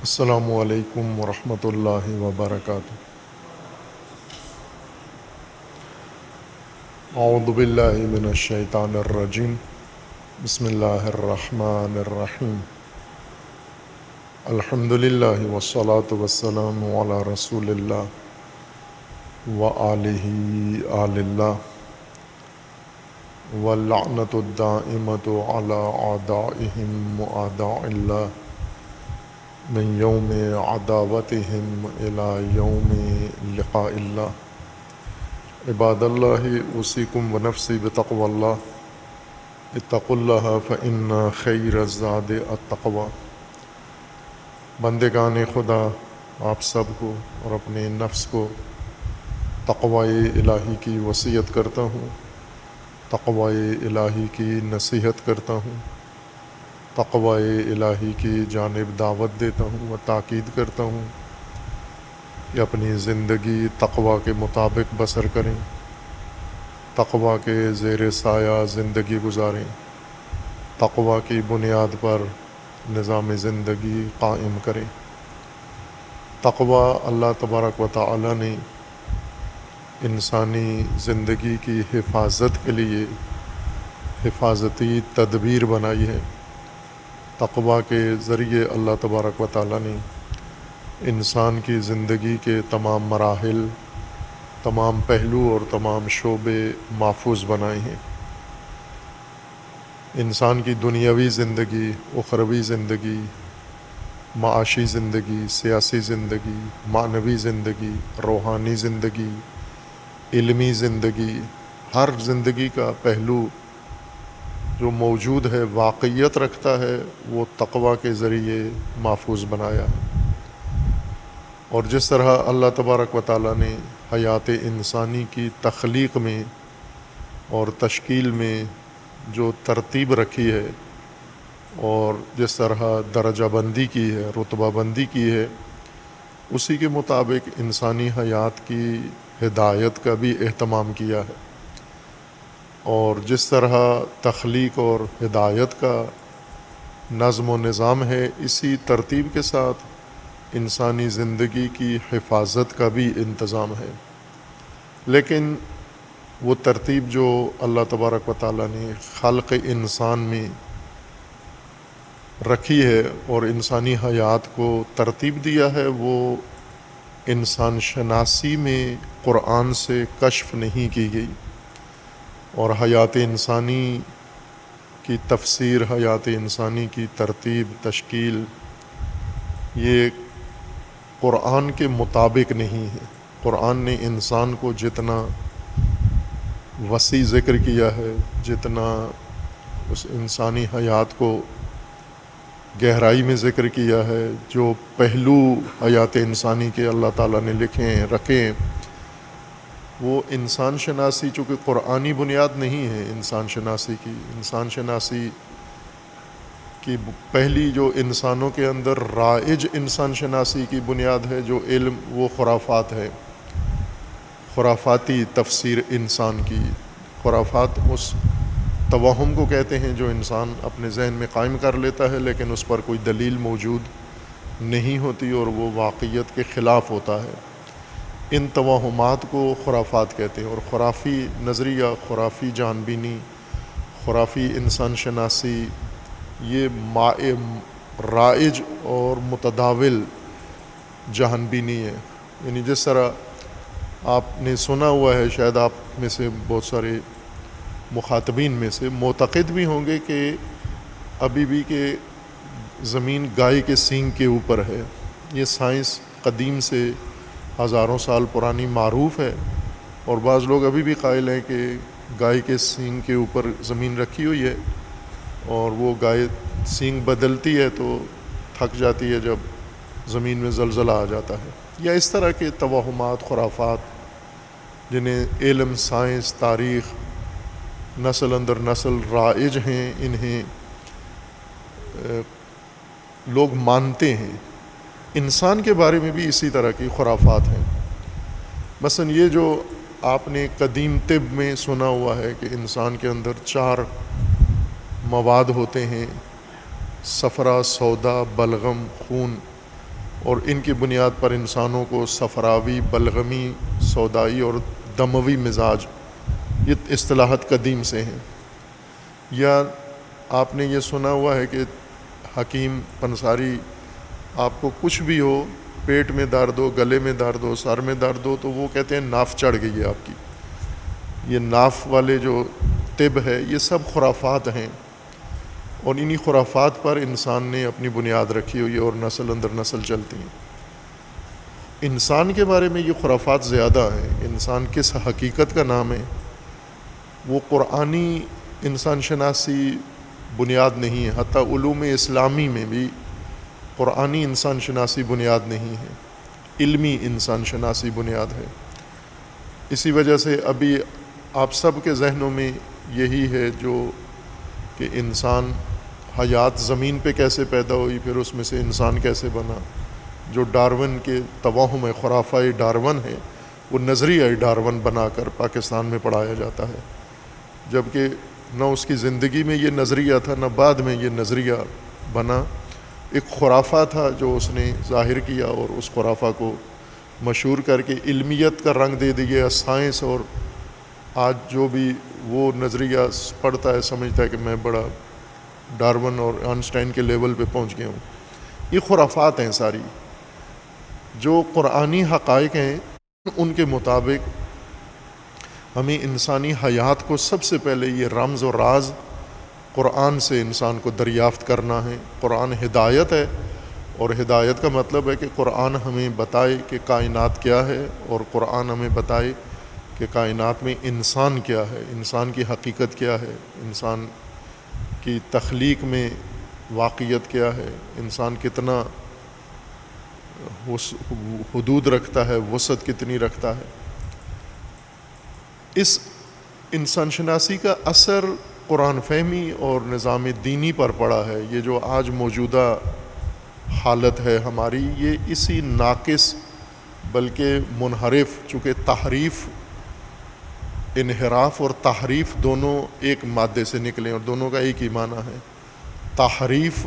السلام علیکم ورحمۃ اللہ وبرکاتہ۔ اعوذ باللہ من الشیطان الرجیم، بسم اللہ الرحمن الرحیم۔ الحمد للہ والصلاة والسلام علی رسول اللہ وآلہ آل اللہ، واللعنۃ الدائمۃ علی اعدائہم واعداء اللہ من یوم عداوتہم الی یوم لقاء اللہ۔ عباد اللہ، اوصیکم ونفسی بتقوی اللہ، اتقوا اللہ فإن خیر الزاد التقوی۔ بندگان خدا، آپ سب کو اور اپنے نفس کو تقوی الہی کی وصیت کرتا ہوں، تقوی الہی کی نصیحت کرتا ہوں، تقوی الہی کی جانب دعوت دیتا ہوں و تاکید کرتا ہوں کہ اپنی زندگی تقوی کے مطابق بسر کریں، تقوی کے زیر سایہ زندگی گزاریں، تقوی کی بنیاد پر نظام زندگی قائم کریں۔ تقوی اللہ تبارک و تعالی نے انسانی زندگی کی حفاظت کے لیے حفاظتی تدبیر بنائی ہے۔ تقوی کے ذریعے اللہ تبارک و تعالی نے انسان کی زندگی کے تمام مراحل، تمام پہلو اور تمام شعبے محفوظ بنائے ہیں۔ انسان کی دنیاوی زندگی، اخروی زندگی، معاشی زندگی، سیاسی زندگی، معنوی زندگی، روحانی زندگی، علمی زندگی، ہر زندگی کا پہلو جو موجود ہے، واقعیت رکھتا ہے، وہ تقوی کے ذریعے محفوظ بنایا ہے۔ اور جس طرح اللہ تبارک و تعالیٰ نے حیات انسانی کی تخلیق میں اور تشکیل میں جو ترتیب رکھی ہے اور جس طرح درجہ بندی کی ہے، رتبہ بندی کی ہے، اسی کے مطابق انسانی حیات کی ہدایت کا بھی اہتمام کیا ہے۔ اور جس طرح تخلیق اور ہدایت کا نظم و نظام ہے، اسی ترتیب کے ساتھ انسانی زندگی کی حفاظت کا بھی انتظام ہے۔ لیکن وہ ترتیب جو اللہ تبارک و تعالیٰ نے خلق انسان میں رکھی ہے اور انسانی حیات کو ترتیب دیا ہے، وہ انسان شناسی میں قرآن سے کشف نہیں کی گئی، اور حیات انسانی کی تفسیر، حیات انسانی کی ترتیب تشکیل، یہ قرآن کے مطابق نہیں ہے۔ قرآن نے انسان کو جتنا وسیع ذکر کیا ہے، جتنا اس انسانی حیات کو گہرائی میں ذکر کیا ہے، جو پہلو حیات انسانی کے اللہ تعالیٰ نے لکھے ہیں، رکھے ہیں، وہ انسان شناسی، چونکہ قرآنی بنیاد نہیں ہے انسان شناسی کی۔ انسان شناسی کی پہلی جو انسانوں کے اندر رائج انسان شناسی کی بنیاد ہے، جو علم، وہ خرافات ہے، خرافاتی تفسیر انسان کی۔ خرافات اس توہم کو کہتے ہیں جو انسان اپنے ذہن میں قائم کر لیتا ہے، لیکن اس پر کوئی دلیل موجود نہیں ہوتی اور وہ واقعیت کے خلاف ہوتا ہے۔ ان توہمات کو خرافات کہتے ہیں۔ اور خرافی نظریہ، خرافی جان بینی، خرافی انسان شناسی، یہ رائج اور متداول جہان بینی ہے۔ یعنی جس طرح آپ نے سنا ہوا ہے، شاید آپ میں سے بہت سارے مخاطبین میں سے معتقد بھی ہوں گے کہ ابھی بھی کہ زمین گائے کے سینگ کے اوپر ہے۔ یہ سائنس قدیم سے ہزاروں سال پرانی معروف ہے، اور بعض لوگ ابھی بھی قائل ہیں کہ گائے کے سینگ کے اوپر زمین رکھی ہوئی ہے، اور وہ گائے سینگ بدلتی ہے تو تھک جاتی ہے جب زمین میں زلزلہ آ جاتا ہے۔ یا اس طرح کے توہمات، خرافات، جنہیں علم، سائنس، تاریخ نسل اندر نسل رائج ہیں، انہیں لوگ مانتے ہیں۔ انسان کے بارے میں بھی اسی طرح کی خرافات ہیں۔ مثلا یہ جو آپ نے قدیم طب میں سنا ہوا ہے کہ انسان کے اندر 4 مواد ہوتے ہیں: صفرا، سودا، بلغم، خون۔ اور ان کی بنیاد پر انسانوں کو صفراوی، بلغمی، سودائی اور دموی مزاج، یہ اصطلاحات قدیم سے ہیں۔ یا آپ نے یہ سنا ہوا ہے کہ حکیم پنساری آپ کو کچھ بھی ہو، پیٹ میں درد ہو، گلے میں درد ہو، سر میں درد ہو، تو وہ کہتے ہیں ناف چڑھ گئی ہے آپ کی۔ یہ ناف والے جو طب ہے یہ سب خرافات ہیں، اور انہی خرافات پر انسان نے اپنی بنیاد رکھی ہوئی ہے اور نسل اندر نسل چلتی ہیں۔ انسان کے بارے میں یہ خرافات زیادہ ہیں۔ انسان کس حقیقت کا نام ہے وہ قرآنی انسان شناسی بنیاد نہیں ہے، حتیٰ علوم اسلامی میں بھی قرآنی انسان شناسی بنیاد نہیں ہے، علمی انسان شناسی بنیاد ہے۔ اسی وجہ سے ابھی آپ سب کے ذہنوں میں یہی ہے جو کہ انسان، حیات زمین پہ کیسے پیدا ہوئی، پھر اس میں سے انسان کیسے بنا۔ جو ڈارون کے توہم خرافہ ڈارون ہے وہ نظریہ ڈارون بنا کر پاکستان میں پڑھایا جاتا ہے، جبکہ نہ اس کی زندگی میں یہ نظریہ تھا، نہ بعد میں یہ نظریہ بنا۔ ایک خرافہ تھا جو اس نے ظاہر کیا، اور اس خرافہ کو مشہور کر کے علمیت کا رنگ دے دیا سائنس، اور آج جو بھی وہ نظریہ پڑھتا ہے سمجھتا ہے کہ میں بڑا ڈارون اور آئنسٹائن کے لیول پہ پہنچ گیا ہوں۔ یہ خرافات ہیں ساری۔ جو قرآنی حقائق ہیں ان کے مطابق ہمیں انسانی حیات کو سب سے پہلے یہ رمز و راز قرآن سے انسان کو دریافت کرنا ہے۔ قرآن ہدایت ہے، اور ہدایت کا مطلب ہے کہ قرآن ہمیں بتائے کہ کائنات کیا ہے، اور قرآن ہمیں بتائے کہ کائنات میں انسان کیا ہے، انسان کی حقیقت کیا ہے، انسان کی تخلیق میں واقعیت کیا ہے، انسان کتنا حدود رکھتا ہے، وسعت کتنی رکھتا ہے۔ اس انسان شناسی کا اثر قرآن فہمی اور نظام دینی پر پڑا ہے۔ یہ جو آج موجودہ حالت ہے ہماری، یہ اسی ناقص بلکہ منحرف، چونکہ تحریف، انحراف اور تحریف دونوں ایک مادے سے نکلے اور دونوں کا ایک ہی معنی ہے۔ تحریف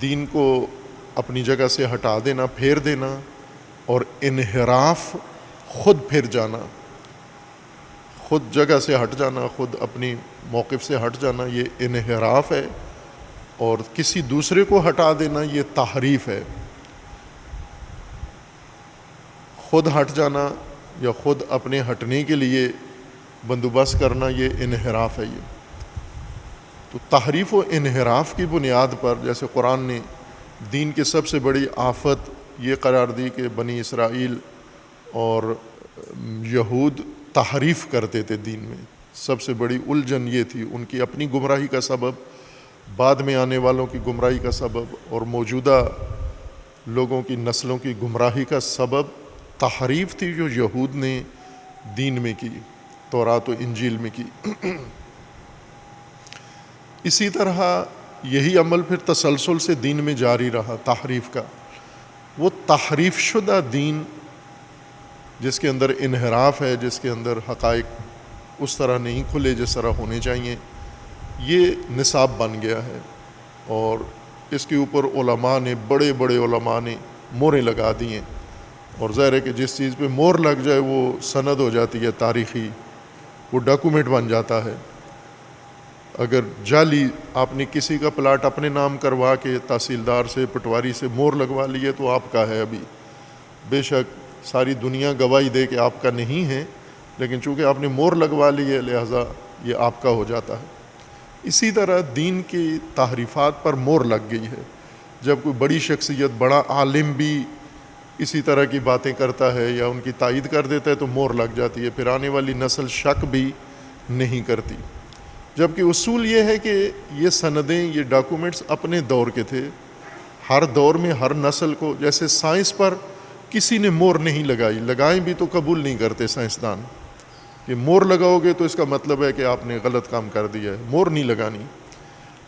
دین کو اپنی جگہ سے ہٹا دینا، پھیر دینا، اور انحراف خود پھر جانا، خود جگہ سے ہٹ جانا، خود اپنی موقف سے ہٹ جانا، یہ انحراف ہے، اور کسی دوسرے کو ہٹا دینا یہ تحریف ہے۔ خود ہٹ جانا یا خود اپنے ہٹنے کے لیے بندوبست کرنا یہ انحراف ہے۔ یہ تو تحریف و انحراف کی بنیاد پر جیسے قرآن نے دین کی سب سے بڑی آفت یہ قرار دی کہ بنی اسرائیل اور یہود تحریف کرتے تھے دین میں، سب سے بڑی الجھن یہ تھی، ان کی اپنی گمراہی کا سبب، بعد میں آنے والوں کی گمراہی کا سبب، اور موجودہ لوگوں کی نسلوں کی گمراہی کا سبب تحریف تھی جو یہود نے دین میں کی، تورات و انجیل میں کی۔ اسی طرح یہی عمل پھر تسلسل سے دین میں جاری رہا تحریف کا۔ وہ تحریف شدہ دین جس کے اندر انحراف ہے، جس کے اندر حقائق اس طرح نہیں کھلے جس طرح ہونے چاہیے، یہ نصاب بن گیا ہے، اور اس کے اوپر علماء نے، بڑے بڑے علماء نے موریں لگا دی ہیں، اور ظاہر ہے کہ جس چیز پہ مور لگ جائے وہ سند ہو جاتی ہے تاریخی، وہ ڈاکومنٹ بن جاتا ہے۔ اگر جعلی آپ نے کسی کا پلاٹ اپنے نام کروا کے تحصیلدار سے، پٹواری سے مور لگوا لیے تو آپ کا ہے ابھی، بے شک ساری دنیا گواہی دے کہ آپ کا نہیں ہے، لیکن چونکہ آپ نے مور لگوا لی ہے لہٰذا یہ آپ کا ہو جاتا ہے۔ اسی طرح دین کی تحریفات پر مور لگ گئی ہے۔ جب کوئی بڑی شخصیت، بڑا عالم بھی اسی طرح کی باتیں کرتا ہے یا ان کی تائید کر دیتا ہے تو مور لگ جاتی ہے، پھر آنے والی نسل شک بھی نہیں کرتی۔ جبکہ اصول یہ ہے کہ یہ سندیں، یہ ڈاکومنٹس اپنے دور کے تھے، ہر دور میں ہر نسل کو، جیسے سائنس پر کسی نے مور نہیں لگائی، لگائیں بھی تو قبول نہیں کرتے سائنسدان کہ مور لگاؤ گے تو اس کا مطلب ہے کہ آپ نے غلط کام کر دیا ہے۔ مور نہیں لگانی،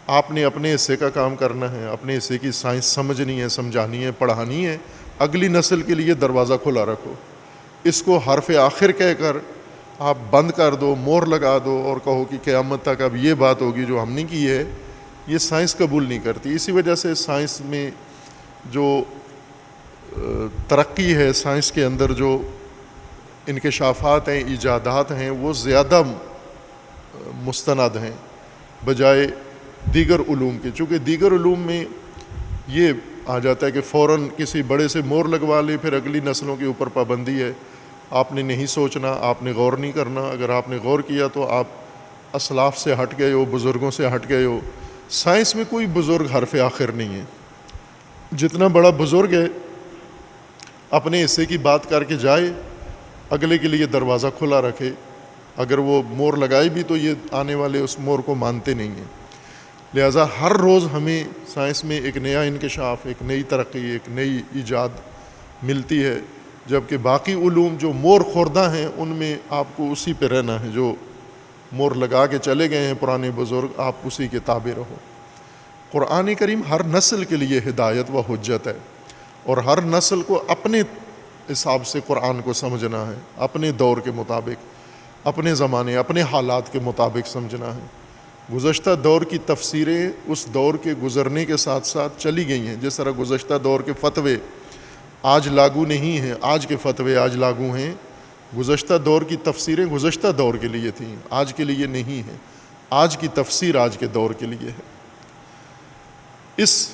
آپ نے اپنے حصے کا کام کرنا ہے، اپنے حصے کی سائنس سمجھنی ہے، سمجھانی ہے، پڑھانی ہے، اگلی نسل کے لیے دروازہ کھلا رکھو۔ اس کو حرف آخر کہہ کر آپ بند کر دو، مور لگا دو اور کہو کہ قیامت تک اب یہ بات ہوگی جو ہم نے کی ہے، یہ سائنس قبول نہیں کرتی۔ اسی وجہ سے سائنس میں جو ترقی ہے سائنس کے اندر، جو انکشافات ہیں، ایجادات ہیں، وہ زیادہ مستند ہیں بجائے دیگر علوم کے. چونکہ دیگر علوم میں یہ آ جاتا ہے کہ فوراً کسی بڑے سے مور لگوا لے، پھر اگلی نسلوں کے اوپر پابندی ہے، آپ نے نہیں سوچنا، آپ نے غور نہیں کرنا. اگر آپ نے غور کیا تو آپ اسلاف سے ہٹ گئے ہو، بزرگوں سے ہٹ گئے ہو. سائنس میں کوئی بزرگ حرف آخر نہیں ہے. جتنا بڑا بزرگ ہے اپنے حصے کی بات کر کے جائے، اگلے کے لیے دروازہ کھلا رکھے. اگر وہ مور لگائے بھی تو یہ آنے والے اس مور کو مانتے نہیں ہیں. لہٰذا ہر روز ہمیں سائنس میں ایک نیا انکشاف، ایک نئی ترقی، ایک نئی ایجاد ملتی ہے، جبکہ باقی علوم جو مور خوردہ ہیں ان میں آپ کو اسی پہ رہنا ہے. جو مور لگا کے چلے گئے ہیں پرانے بزرگ، آپ اسی کے تابع رہو. قرآن کریم ہر نسل کے لیے ہدایت و حجت ہے، اور ہر نسل کو اپنے حساب سے قرآن کو سمجھنا ہے، اپنے دور کے مطابق، اپنے زمانے، اپنے حالات کے مطابق سمجھنا ہے. گزشتہ دور کی تفسیریں اس دور کے گزرنے کے ساتھ ساتھ چلی گئی ہیں. جس طرح گزشتہ دور کے فتوے آج لاگو نہیں ہیں، آج کے فتوے آج لاگو ہیں. گزشتہ دور کی تفسیریں گزشتہ دور کے لیے تھیں، آج کے لیے نہیں ہیں. آج کی تفسیر آج کے دور کے لیے ہے. اس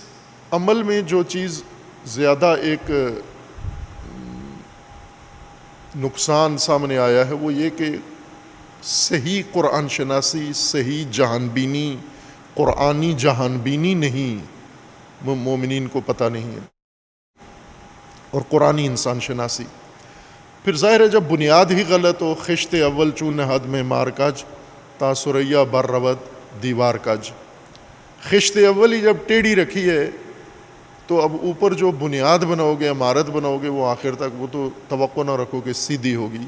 عمل میں جو چیز زیادہ ایک نقصان سامنے آیا ہے وہ یہ کہ صحیح قرآن شناسی، صحیح جہان بینی، قرآنی جہان بینی نہیں، مومنین کو پتہ نہیں ہے، اور قرآنی انسان شناسی. پھر ظاہر ہے جب بنیاد ہی غلط ہو، خشت اول چون حد میں مار کج، تا سریا بر رود دیوار کج. خشت اول ہی جب ٹیڑھی رکھی ہے تو اب اوپر جو بنیاد بناؤ گے، عمارت بناؤ گے، وہ آخر تک وہ تو توقع نہ رکھو کہ سیدھی ہوگی.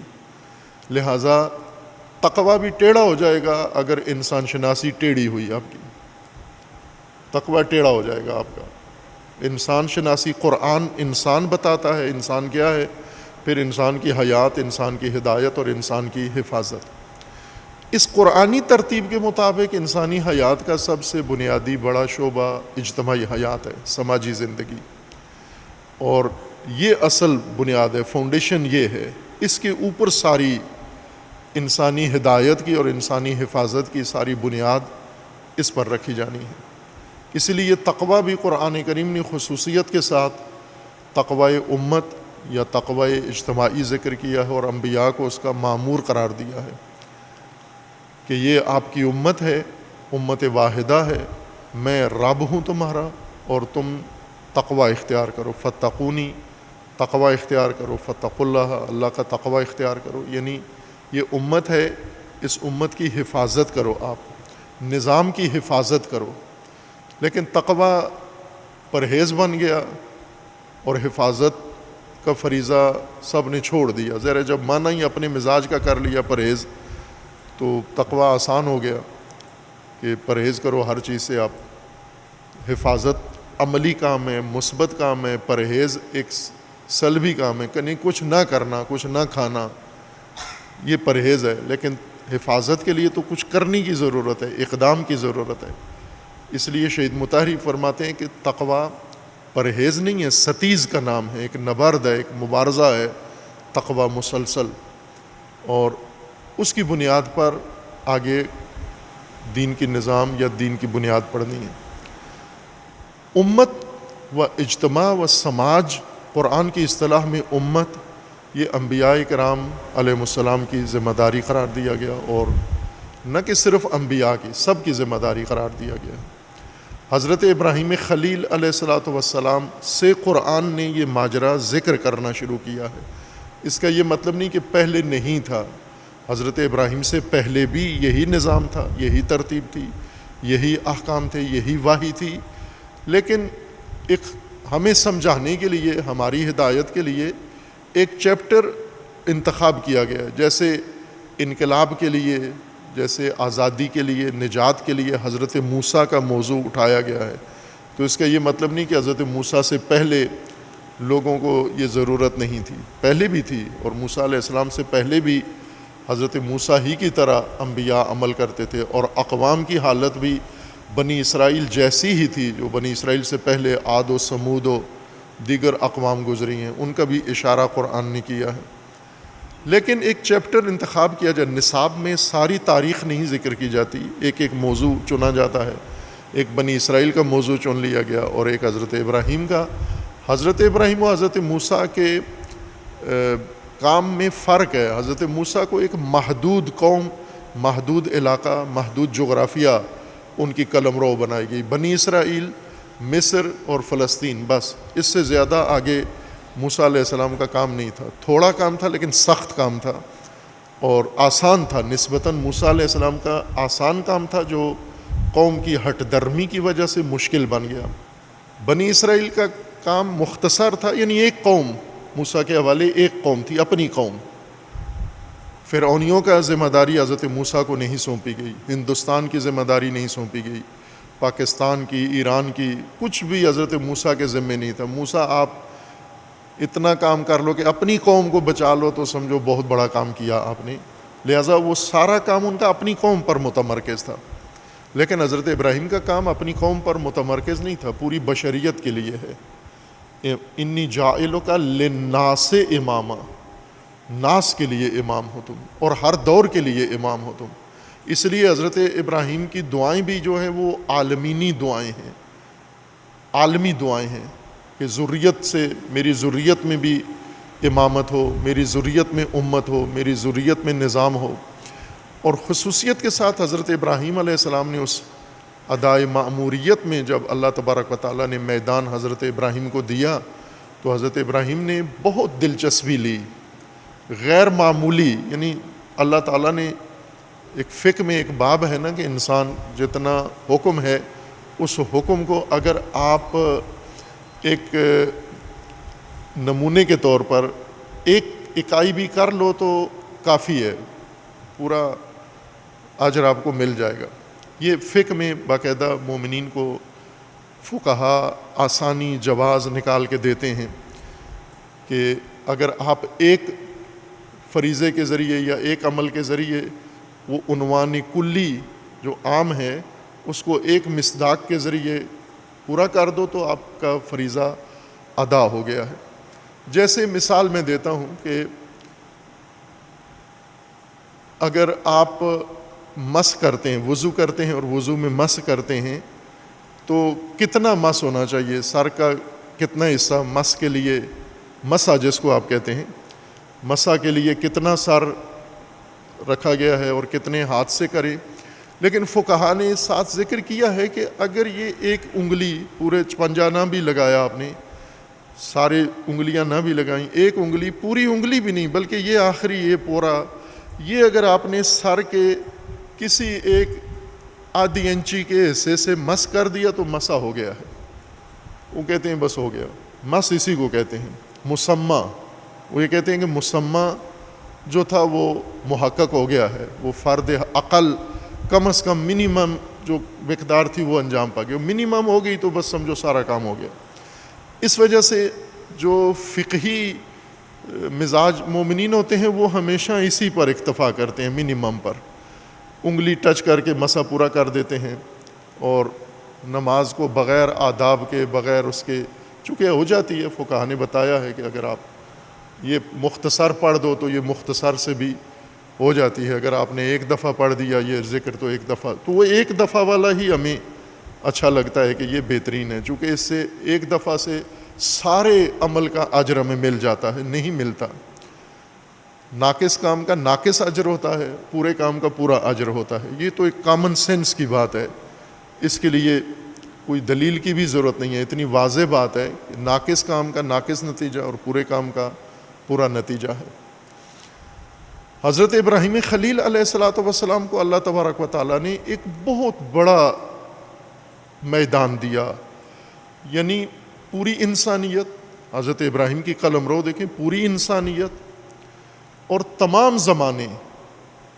لہٰذا تقویٰ بھی ٹیڑھا ہو جائے گا اگر انسان شناسی ٹیڑھی ہوئی آپ کی. تقویٰ ٹیڑھا ہو جائے گا آپ کا. انسان شناسی، قرآن انسان بتاتا ہے انسان کیا ہے، پھر انسان کی حیات، انسان کی ہدایت اور انسان کی حفاظت. اس قرآنی ترتیب کے مطابق انسانی حیات کا سب سے بنیادی بڑا شعبہ اجتماعی حیات ہے، سماجی زندگی. اور یہ اصل بنیاد ہے، فاؤنڈیشن یہ ہے. اس کے اوپر ساری انسانی ہدایت کی اور انسانی حفاظت کی ساری بنیاد اس پر رکھی جانی ہے. اس لیے تقویٰ بھی قرآن کریم نے خصوصیت کے ساتھ تقوی امت یا تقوی اجتماعی ذکر کیا ہے، اور انبیاء کو اس کا مامور قرار دیا ہے کہ یہ آپ کی امت ہے، امت واحدہ ہے، میں رب ہوں تمہارا، اور تم تقوی اختیار کرو. فتقونی، تقوی اختیار کرو. فتقوا اللہ، اللہ کا تقوی اختیار کرو. یعنی یہ امت ہے، اس امت کی حفاظت کرو، آپ نظام کی حفاظت کرو. لیکن تقوی پرہیز بن گیا اور حفاظت کا فریضہ سب نے چھوڑ دیا. ذرا جب مانا ہی اپنے مزاج کا کر لیا پرہیز، تو تقوی آسان ہو گیا کہ پرہیز کرو ہر چیز سے. آپ حفاظت عملی کام ہے، مثبت کام ہے. پرہیز ایک سلبی کام ہے، کہیں کچھ نہ کرنا، کچھ نہ کھانا، یہ پرہیز ہے. لیکن حفاظت کے لیے تو کچھ کرنے کی ضرورت ہے، اقدام کی ضرورت ہے. اس لیے شہید مطہری فرماتے ہیں کہ تقوی پرہیز نہیں ہے، ستیز کا نام ہے، ایک نبرد ہے، ایک مبارزہ ہے تقوی مسلسل. اور اس کی بنیاد پر آگے دین کی نظام یا دین کی بنیاد پڑھنی ہے. امت و اجتماع و سماج، قرآن کی اصطلاح میں امت یہ انبیاء کرام علیہ السلام کی ذمہ داری قرار دیا گیا، اور نہ کہ صرف انبیاء کی، سب کی ذمہ داری قرار دیا گیا. حضرت ابراہیم خلیل علیہ الصلاۃ والسلام سے قرآن نے یہ ماجرا ذکر کرنا شروع کیا ہے. اس کا یہ مطلب نہیں کہ پہلے نہیں تھا. حضرت ابراہیم سے پہلے بھی یہی نظام تھا، یہی ترتیب تھی، یہی احکام تھے، یہی وحی تھی. لیکن ایک ہمیں سمجھانے کے لیے، ہماری ہدایت کے لیے ایک چیپٹر انتخاب کیا گیا. جیسے انقلاب کے لیے، جیسے آزادی کے لیے، نجات کے لیے حضرت موسیٰ کا موضوع اٹھایا گیا ہے، تو اس کا یہ مطلب نہیں کہ حضرت موسیٰ سے پہلے لوگوں کو یہ ضرورت نہیں تھی. پہلے بھی تھی، اور موسیٰ علیہ السلام سے پہلے بھی حضرت موسیٰ ہی کی طرح انبیاء عمل کرتے تھے، اور اقوام کی حالت بھی بنی اسرائیل جیسی ہی تھی جو بنی اسرائیل سے پہلے عاد و سمود و دیگر اقوام گزری ہیں، ان کا بھی اشارہ قرآن نے کیا ہے۔ لیکن ایک چیپٹر انتخاب کیا جائے، نصاب میں ساری تاریخ نہیں ذکر کی جاتی، ایک ایک موضوع چنا جاتا ہے۔ ایک بنی اسرائیل کا موضوع چن لیا گیا اور ایک حضرت ابراہیم کا۔ حضرت ابراہیم و حضرت موسیٰ کے کام میں فرق ہے۔ حضرت موسیٰ کو ایک محدود قوم، محدود علاقہ، محدود جغرافیہ ان کی قلمرو بنائی گئی۔ بنی اسرائیل، مصر اور فلسطین، بس اس سے زیادہ آگے موسیٰ علیہ السلام کا کام نہیں تھا۔ تھوڑا کام تھا لیکن سخت کام تھا اور آسان تھا نسبتاً۔ موسیٰ علیہ السلام کا آسان کام تھا جو قوم کی ہٹ درمی کی وجہ سے مشکل بن گیا۔ بنی اسرائیل کا کام مختصر تھا، یعنی ایک قوم، موسیٰ کے حوالے ایک قوم تھی، اپنی قوم۔ فرعونیوں کا ذمہ داری حضرت موسیٰ کو نہیں سونپی گئی، ہندوستان کی ذمہ داری نہیں سونپی گئی، پاکستان کی، ایران کی، کچھ بھی حضرت موسیٰ کے ذمہ نہیں تھا۔ موسیٰ آپ اتنا کام کر لو کہ اپنی قوم کو بچا لو تو سمجھو بہت بڑا کام کیا آپ نے، لہٰذا وہ سارا کام ان کا اپنی قوم پر متمرکز تھا۔ لیکن حضرت ابراہیم کا کام اپنی قوم پر متمرکز نہیں تھا، پوری بشریت کے لیے ہے۔ انی جاعلک للناس اماما، ناس کے لیے امام ہو تم اور ہر دور کے لیے امام ہو تم۔ اس لیے حضرت ابراہیم کی دعائیں بھی جو ہیں وہ عالمینی دعائیں ہیں، عالمی دعائیں ہیں کہ ذریت سے، میری ذریت میں بھی امامت ہو، میری ذریت میں امت ہو، میری ذریت میں نظام ہو۔ اور خصوصیت کے ساتھ حضرت ابراہیم علیہ السلام نے اس ادائے مأموریت میں جب اللہ تبارک و تعالیٰ نے میدان حضرت ابراہیم کو دیا تو حضرت ابراہیم نے بہت دلچسپی لی، غیر معمولی۔ یعنی اللہ تعالیٰ نے ایک فقہ میں ایک باب ہے نا کہ انسان جتنا حکم ہے اس حکم کو اگر آپ ایک نمونے کے طور پر ایک اکائی بھی کر لو تو کافی ہے، پورا اجر آپ کو مل جائے گا۔ یہ فقہ میں باقاعدہ مومنین کو فقہا آسانی جواز نکال کے دیتے ہیں کہ اگر آپ ایک فریضے کے ذریعے یا ایک عمل کے ذریعے وہ عنوان کلی جو عام ہے اس کو ایک مصداق کے ذریعے پورا کر دو تو آپ کا فریضہ ادا ہو گیا ہے۔ جیسے مثال میں دیتا ہوں کہ اگر آپ مس کرتے ہیں، وضو کرتے ہیں اور وضو میں مس کرتے ہیں تو کتنا مس ہونا چاہیے، سر کا کتنا حصہ مس کے لیے، مسا جس کو آپ کہتے ہیں، مسا کے لیے کتنا سر رکھا گیا ہے اور کتنے ہاتھ سے کرے۔ لیکن فقہا نے ساتھ ذکر کیا ہے کہ اگر یہ ایک انگلی، پورے پنجہ نہ بھی لگایا آپ نے، سارے انگلیاں نہ بھی لگائیں، ایک انگلی، پوری انگلی بھی نہیں بلکہ یہ آخری، یہ پورا، یہ اگر آپ نے سر کے کسی ایک آدھی انچی کے حصے سے مس کر دیا تو مسا ہو گیا ہے۔ وہ کہتے ہیں بس ہو گیا، مس اسی کو کہتے ہیں، مسمہ۔ وہ یہ کہتے ہیں کہ مسمہ جو تھا وہ محقق ہو گیا ہے، وہ فرد عقل کم از کم منیمم جو مقدار تھی وہ انجام پا گیا، منیمم ہو گئی تو بس سمجھو سارا کام ہو گیا۔ اس وجہ سے جو فقہی مزاج مومنین ہوتے ہیں وہ ہمیشہ اسی پر اکتفا کرتے ہیں، منیمم پر، انگلی ٹچ کر کے مسا پورا کر دیتے ہیں۔ اور نماز کو بغیر آداب کے، بغیر اس کے، چونکہ ہو جاتی ہے، فقہا نے بتایا ہے کہ اگر آپ یہ مختصر پڑھ دو تو یہ مختصر سے بھی ہو جاتی ہے، اگر آپ نے ایک دفعہ پڑھ دیا یہ ذکر تو ایک دفعہ، تو وہ ایک دفعہ والا ہی ہمیں اچھا لگتا ہے کہ یہ بہترین ہے، چونکہ اس سے ایک دفعہ سے سارے عمل کا اجر ہمیں مل جاتا ہے، نہیں ملتا۔ ناقص کام کا ناقص اجر ہوتا ہے، پورے کام کا پورا اجر ہوتا ہے۔ یہ تو ایک کامن سینس کی بات ہے، اس کے لیے کوئی دلیل کی بھی ضرورت نہیں ہے، اتنی واضح بات ہے کہ ناقص کام کا ناقص نتیجہ اور پورے کام کا پورا نتیجہ ہے۔ حضرت ابراہیم خلیل علیہ الصلاۃ والسلام کو اللہ تبارک و تعالیٰ نے ایک بہت بڑا میدان دیا، یعنی پوری انسانیت، حضرت ابراہیم کی قلمرو دیکھیں، پوری انسانیت اور تمام زمانے،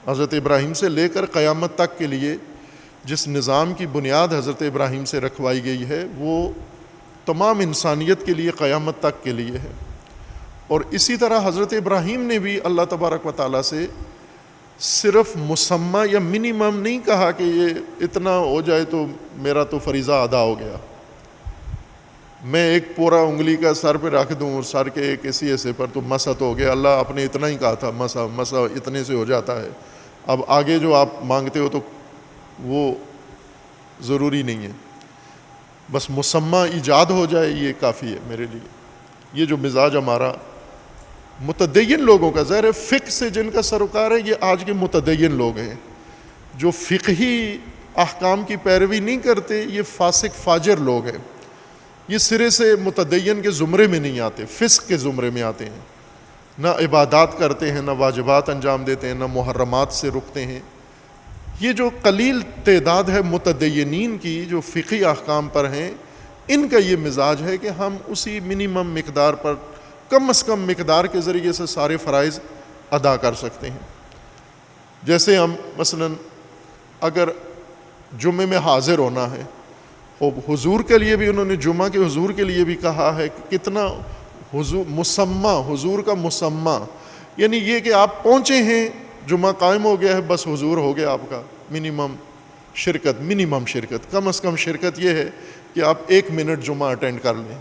حضرت ابراہیم سے لے کر قیامت تک کے لیے جس نظام کی بنیاد حضرت ابراہیم سے رکھوائی گئی ہے وہ تمام انسانیت کے لیے قیامت تک کے لیے ہے۔ اور اسی طرح حضرت ابراہیم نے بھی اللہ تبارک و تعالیٰ سے صرف مسمہ یا منیمم نہیں کہا کہ یہ اتنا ہو جائے تو میرا تو فریضہ ادا ہو گیا۔ میں ایک پورا انگلی کا سر پہ رکھ دوں اور سر کے ایک اسی حصے پر تو مسا تو ہو گیا، اللہ آپ نے اتنا ہی کہا تھا مسا اتنے سے ہو جاتا ہے، اب آگے جو آپ مانگتے ہو تو وہ ضروری نہیں ہے، بس مسمى ایجاد ہو جائے یہ کافی ہے میرے لیے۔ یہ جو مزاج ہمارا متدین لوگوں کا، ظاہر فقہ سے جن کا سروکار ہے یہ آج کے متدین لوگ ہیں، جو فقہی احکام کی پیروی نہیں کرتے یہ فاسق فاجر لوگ ہیں، یہ سرے سے متدین کے زمرے میں نہیں آتے، فسق کے زمرے میں آتے ہیں، نہ عبادات کرتے ہیں، نہ واجبات انجام دیتے ہیں، نہ محرمات سے رکتے ہیں۔ یہ جو قلیل تعداد ہے متدینین کی جو فقہی احکام پر ہیں، ان کا یہ مزاج ہے کہ ہم اسی منیمم مقدار پر کم از کم مقدار کے ذریعے سے سارے فرائض ادا کر سکتے ہیں۔ جیسے ہم مثلا اگر جمعے میں حاضر ہونا ہے، حضور کے لیے بھی انہوں نے جمعہ کے حضور کے لیے بھی کہا ہے کہ کتنا حضور مسمى، حضور کا مسمى یعنی یہ کہ آپ پہنچے ہیں، جمعہ قائم ہو گیا ہے، بس حضور ہو گیا آپ کا منیمم شرکت، کم از کم شرکت یہ ہے کہ آپ 1 منٹ جمعہ اٹینڈ کر لیں،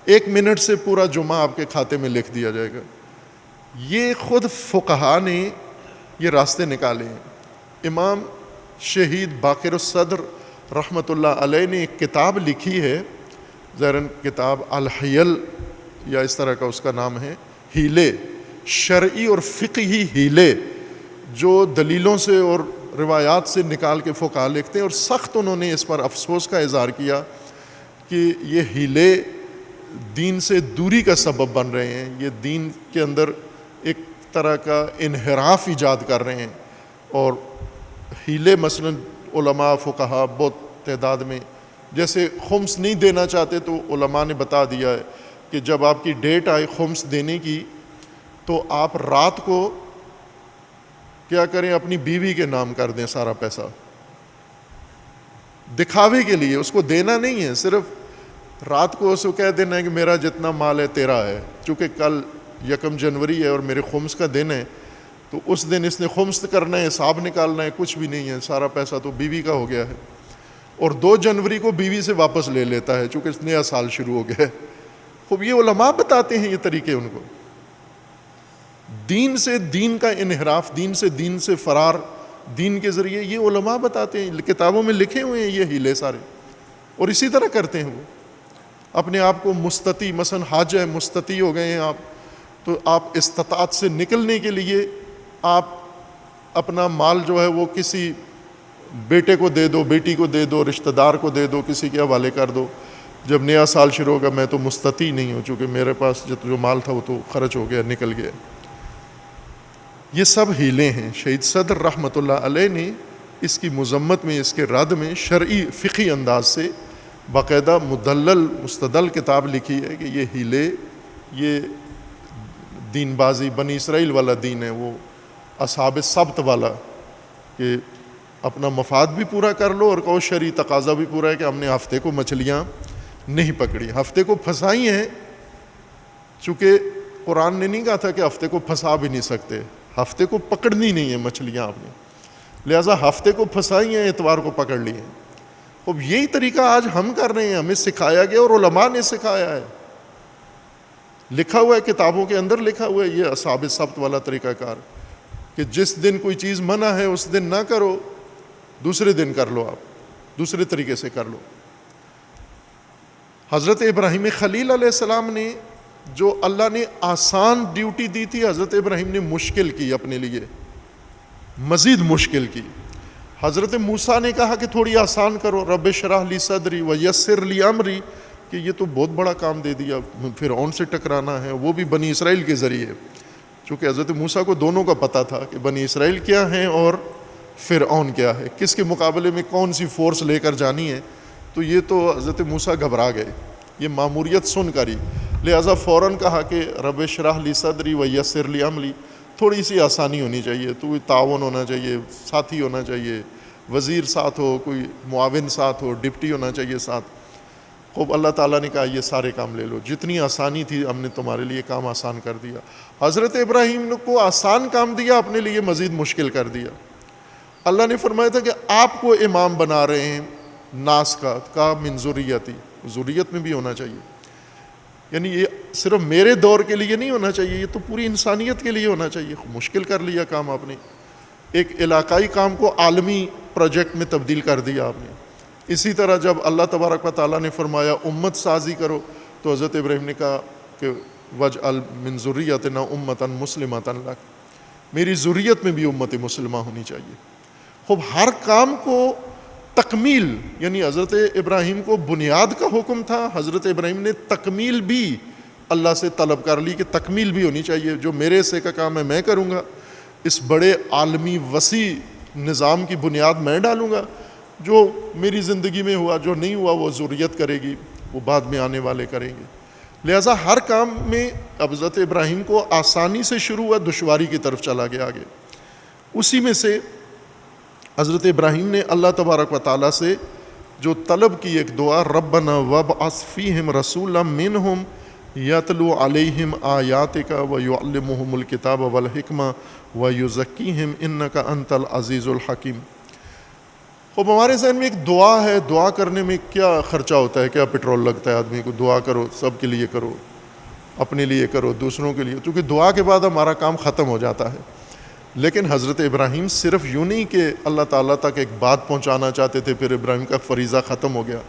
1 منٹ سے پورا جمعہ آپ کے کھاتے میں لکھ دیا جائے گا۔ یہ خود فقہا نے یہ راستے نکالے ہیں۔ امام شہید باقر الصدر رحمۃ اللہ علیہ نے ایک کتاب لکھی ہے، ظاہراً کتاب الحیل یا اس طرح کا اس کا نام ہے، ہیلے، شرعی اور فقہی ہیلے جو دلیلوں سے اور روایات سے نکال کے فقہا لکھتے ہیں، اور سخت انہوں نے اس پر افسوس کا اظہار کیا کہ یہ ہیلے دین سے دوری کا سبب بن رہے ہیں، یہ دین کے اندر ایک طرح کا انحراف ایجاد کر رہے ہیں۔ اور ہیلے مثلا علماء فقہا بہت تعداد میں، جیسے خمس نہیں دینا چاہتے تو علماء نے بتا دیا ہے کہ جب آپ کی ڈیٹ آئے خمس دینے کی تو آپ رات کو کیا کریں، اپنی بیوی کے نام کر دیں سارا پیسہ، دکھاوے کے لیے، اس کو دینا نہیں ہے، صرف رات کو اس کو کہہ دینا ہے کہ میرا جتنا مال ہے تیرا ہے، چونکہ کل 1 جنوری ہے اور میرے خمس کا دن ہے، تو اس دن اس نے خمس کرنا ہے، حساب نکالنا ہے، کچھ بھی نہیں ہے، سارا پیسہ تو بیوی کا ہو گیا ہے، اور 2 جنوری کو بیوی سے واپس لے لیتا ہے چونکہ اس نیا سال شروع ہو گیا ہے۔ خوب یہ علماء بتاتے ہیں یہ طریقے ان کو، دین سے دین کا انحراف، دین سے فرار، دین کے ذریعے، یہ علماء بتاتے ہیں، کتابوں میں لکھے ہوئے ہیں یہ ہیلے سارے، اور اسی طرح کرتے ہیں وہ اپنے آپ کو مستطیع، مثلا حاج ہے، مستطیع ہو گئے ہیں آپ، تو آپ استطاعت سے نکلنے کے لیے آپ اپنا مال جو ہے وہ کسی بیٹے کو دے دو، بیٹی کو دے دو، رشتہ دار کو دے دو، کسی کے حوالے کر دو، جب نیا سال شروع ہوگا میں تو مستطیع نہیں ہوں چونکہ میرے پاس جو مال تھا وہ تو خرچ ہو گیا، نکل گیا۔ یہ سب ہیلے ہیں۔ شہید صدر رحمۃ اللہ علیہ نے اس کی مذمت میں، اس کے رد میں شرعی فقہی انداز سے باقاعدہ مدلل مستدل کتاب لکھی ہے کہ یہ ہیلے، یہ دین بازی بنی اسرائیل والا دین ہے، وہ اصحاب سبت والا، کہ اپنا مفاد بھی پورا کر لو اور کہو شرعی تقاضا بھی پورا ہے کہ ہم نے ہفتے کو مچھلیاں نہیں پکڑی، ہفتے کو پھنسائی ہیں، چونکہ قرآن نے نہیں کہا تھا کہ ہفتے کو پھنسا بھی نہیں سکتے، ہفتے کو پکڑنی نہیں ہے مچھلیاں آپ نے، لہٰذا ہفتے کو پھنسائی ہیں، اتوار کو پکڑ لی ہیں۔ اب یہی طریقہ آج ہم کر رہے ہیں، ہمیں سکھایا گیا اور علماء نے سکھایا ہے، لکھا ہوا ہے کتابوں کے اندر، لکھا ہوا ہے یہ اصحاب سبت والا طریقہ کار، کہ جس دن کوئی چیز منع ہے اس دن نہ کرو، دوسرے دن کر لو، آپ دوسرے طریقے سے کر لو۔ حضرت ابراہیم خلیل علیہ السلام نے جو اللہ نے آسان ڈیوٹی دی تھی، حضرت ابراہیم نے مشکل کی، اپنے لیے مزید مشکل کی۔ حضرت موسیٰ نے کہا کہ تھوڑی آسان کرو، رب اشرح لی صدری ویسر لی امری، کہ یہ تو بہت بڑا کام دے دیا، فرعون سے ٹکرانا ہے، وہ بھی بنی اسرائیل کے ذریعے، چونکہ حضرت موسیٰ کو دونوں کا پتہ تھا کہ بنی اسرائیل کیا ہیں اور فرعون کیا ہے، کس کے مقابلے میں کون سی فورس لے کر جانی ہے، تو یہ تو حضرت موسیٰ گھبرا گئے یہ ماموریت سن کر ہی، لہٰذا فوراً کہا کہ رب اشرح لی صدری ویسر لی امری، تھوڑی سی آسانی ہونی چاہیے، تو تعاون ہونا چاہیے، ساتھی ہونا چاہیے، وزیر ساتھ ہو، کوئی معاون ساتھ ہو، ڈپٹی ہونا چاہیے ساتھ۔ خوب اللہ تعالیٰ نے کہا یہ سارے کام لے لو، جتنی آسانی تھی ہم نے تمہارے لیے کام آسان کر دیا۔ حضرت ابراہیم کو آسان کام دیا، اپنے لیے مزید مشکل کر دیا۔ اللہ نے فرمایا تھا کہ آپ کو امام بنا رہے ہیں ناس کا من ذریتی، ذریت میں بھی ہونا چاہیے، یعنی یہ صرف میرے دور کے لیے نہیں ہونا چاہیے، یہ تو پوری انسانیت کے لیے ہونا چاہیے. مشکل کر لیا کام آپ نے، ایک علاقائی کام کو عالمی پروجیکٹ میں تبدیل کر دیا آپ نے. اسی طرح جب اللہ تبارک و تعالیٰ نے فرمایا امت سازی کرو، تو حضرت ابراہیم نے کہا کہ وَاجْعَلْ مِنْ ذُرِّيَّتِنَا أُمَّةً مُسْلِمَةً لَكَ، میری ذریت میں بھی امت مسلمہ ہونی چاہیے. خوب ہر کام کو تکمیل، یعنی حضرت ابراہیم کو بنیاد کا حکم تھا، حضرت ابراہیم نے تکمیل بھی اللہ سے طلب کر لی کہ تکمیل بھی ہونی چاہیے. جو میرے حصے کا کام ہے میں کروں گا، اس بڑے عالمی وسیع نظام کی بنیاد میں ڈالوں گا. جو میری زندگی میں ہوا، جو نہیں ہوا وہ ذریت کرے گی، وہ بعد میں آنے والے کریں گے. لہٰذا ہر کام میں اب حضرت ابراہیم کو آسانی سے شروع ہوا، دشواری کی طرف چلا گیا آگے. اسی میں سے حضرت ابراہیم نے اللہ تبارک و تعالیٰ سے جو طلب کی ایک دعا، ربنا وابعث فیہم رسولا منہم یتلو علیہم آیاتک ویعلمہم الکتاب والحکمہ ویزکیہم انک انت العزیز الحکیم. اب ہمارے ذہن میں ایک دعا ہے، دعا کرنے میں کیا خرچہ ہوتا ہے، کیا پیٹرول لگتا ہے آدمی کو. دعا کرو، سب کے لیے کرو، اپنے لیے کرو، دوسروں کے لیے، کیونکہ دعا کے بعد ہمارا کام ختم ہو جاتا ہے. لیکن حضرت ابراہیم صرف یوں نہیں کہ اللہ تعالیٰ تک ایک بات پہنچانا چاہتے تھے پھر ابراہیم کا فریضہ ختم ہو گیا.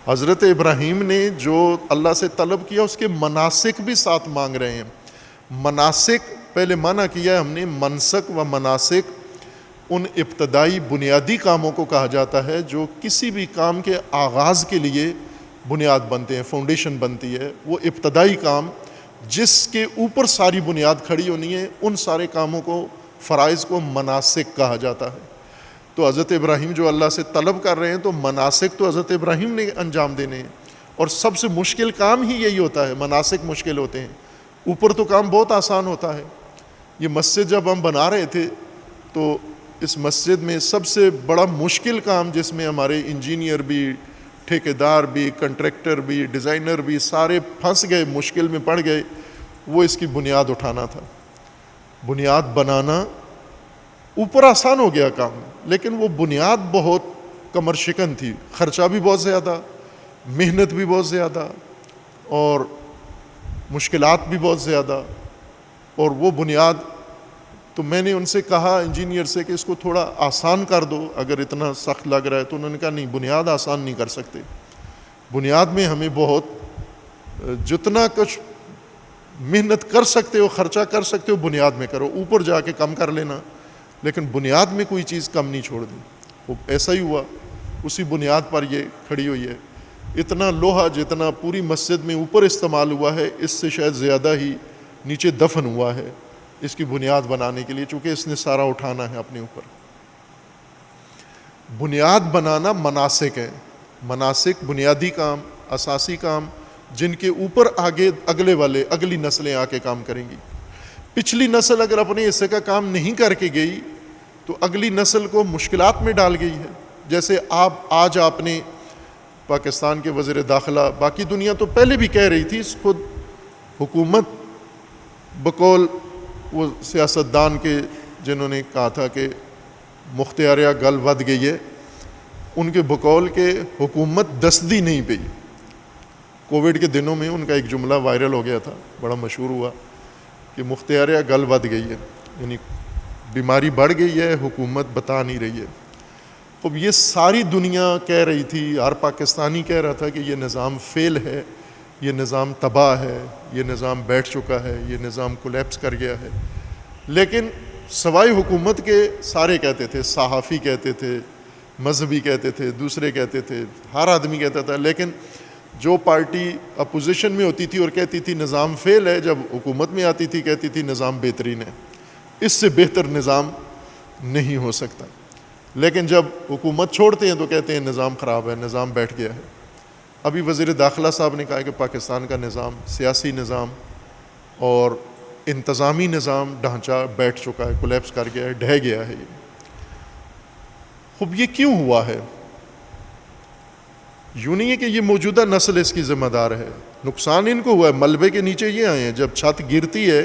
حضرت ابراہیم نے جو اللہ سے طلب کیا اس کے مناسک بھی ساتھ مانگ رہے ہیں. مناسک پہلے منع کیا ہے ہم نے، منسک و مناسک ان ابتدائی بنیادی کاموں کو کہا جاتا ہے جو کسی بھی کام کے آغاز کے لیے بنیاد بنتے ہیں، فاؤنڈیشن بنتی ہے. وہ ابتدائی کام جس کے اوپر ساری بنیاد کھڑی ہونی ہے، ان سارے کاموں کو، فرائض کو مناسک کہا جاتا ہے. تو حضرت ابراہیم جو اللہ سے طلب کر رہے ہیں تو مناسک تو حضرت ابراہیم نے انجام دینے ہیں. اور سب سے مشکل کام ہی یہی ہوتا ہے، مناسک مشکل ہوتے ہیں، اوپر تو کام بہت آسان ہوتا ہے. یہ مسجد جب ہم بنا رہے تھے تو اس مسجد میں سب سے بڑا مشکل کام جس میں ہمارے انجینئر بھی، ٹھیکیدار بھی، کنٹریکٹر بھی، ڈیزائنر بھی سارے پھنس گئے، مشکل میں پڑ گئے، وہ اس کی بنیاد اٹھانا تھا. بنیاد بنانا، اوپر آسان ہو گیا کام، لیکن وہ بنیاد بہت کمر شکن تھی، خرچہ بھی بہت زیادہ، محنت بھی بہت زیادہ، اور مشکلات بھی بہت زیادہ. اور وہ بنیاد تو میں نے ان سے کہا انجینئر سے کہ اس کو تھوڑا آسان کر دو اگر اتنا سخت لگ رہا ہے. تو انہوں نے کہا نہیں، بنیاد آسان نہیں کر سکتے. بنیاد میں ہمیں بہت جتنا کچھ محنت کر سکتے ہو، خرچہ کر سکتے ہو، بنیاد میں کرو، اوپر جا کے کم کر لینا، لیکن بنیاد میں کوئی چیز کم نہیں چھوڑ دی. وہ ایسا ہی ہوا، اسی بنیاد پر یہ کھڑی ہوئی ہے. اتنا لوہا جتنا پوری مسجد میں اوپر استعمال ہوا ہے، اس سے شاید زیادہ ہی نیچے دفن ہوا ہے اس کی بنیاد بنانے کے لیے، چونکہ اس نے سارا اٹھانا ہے اپنے اوپر. بنیاد بنانا مناسک ہے. مناسک بنیادی کام، اساسی کام جن کے اوپر آگے اگلی نسلیں آ کے کام کریں گی. پچھلی نسل اگر اپنے حصے کا کام نہیں کر کے گئی تو اگلی نسل کو مشکلات میں ڈال گئی ہے. جیسے آج آپ نے پاکستان کے وزیر داخلہ، باقی دنیا تو پہلے بھی کہہ رہی تھی، خود حکومت بقول وہ سیاستدان کے جنہوں نے کہا تھا کہ مختاریہ گل ود گئی ہے، ان کے بقول کے حکومت دستی نہیں پئی. کووڈ کے دنوں میں ان کا ایک جملہ وائرل ہو گیا تھا، بڑا مشہور ہوا کہ مختاریہ گل ود گئی ہے، یعنی بیماری بڑھ گئی ہے، حکومت بتا نہیں رہی ہے. اب یہ ساری دنیا کہہ رہی تھی، ہر پاکستانی کہہ رہا تھا کہ یہ نظام فیل ہے، یہ نظام تباہ ہے، یہ نظام بیٹھ چکا ہے، یہ نظام کولیپس کر گیا ہے. لیکن سوائے حکومت کے سارے کہتے تھے، صحافی کہتے تھے، مذہبی کہتے تھے، دوسرے کہتے تھے، ہر آدمی کہتا تھا. لیکن جو پارٹی اپوزیشن میں ہوتی تھی اور کہتی تھی نظام فیل ہے، جب حکومت میں آتی تھی کہتی تھی نظام بہترین ہے، اس سے بہتر نظام نہیں ہو سکتا. لیکن جب حکومت چھوڑتے ہیں تو کہتے ہیں نظام خراب ہے، نظام بیٹھ گیا ہے. ابھی وزیر داخلہ صاحب نے کہا کہ پاکستان کا نظام، سیاسی نظام اور انتظامی نظام ڈھانچہ بیٹھ چکا ہے، کولیپس کر گیا ہے، ڈھہ گیا ہے. خب یہ کیوں ہوا ہے؟ یوں نہیں ہے کہ یہ موجودہ نسل اس کی ذمہ دار ہے، نقصان ان کو ہوا ہے. ملبے کے نیچے یہ آئے ہیں. جب چھت گرتی ہے،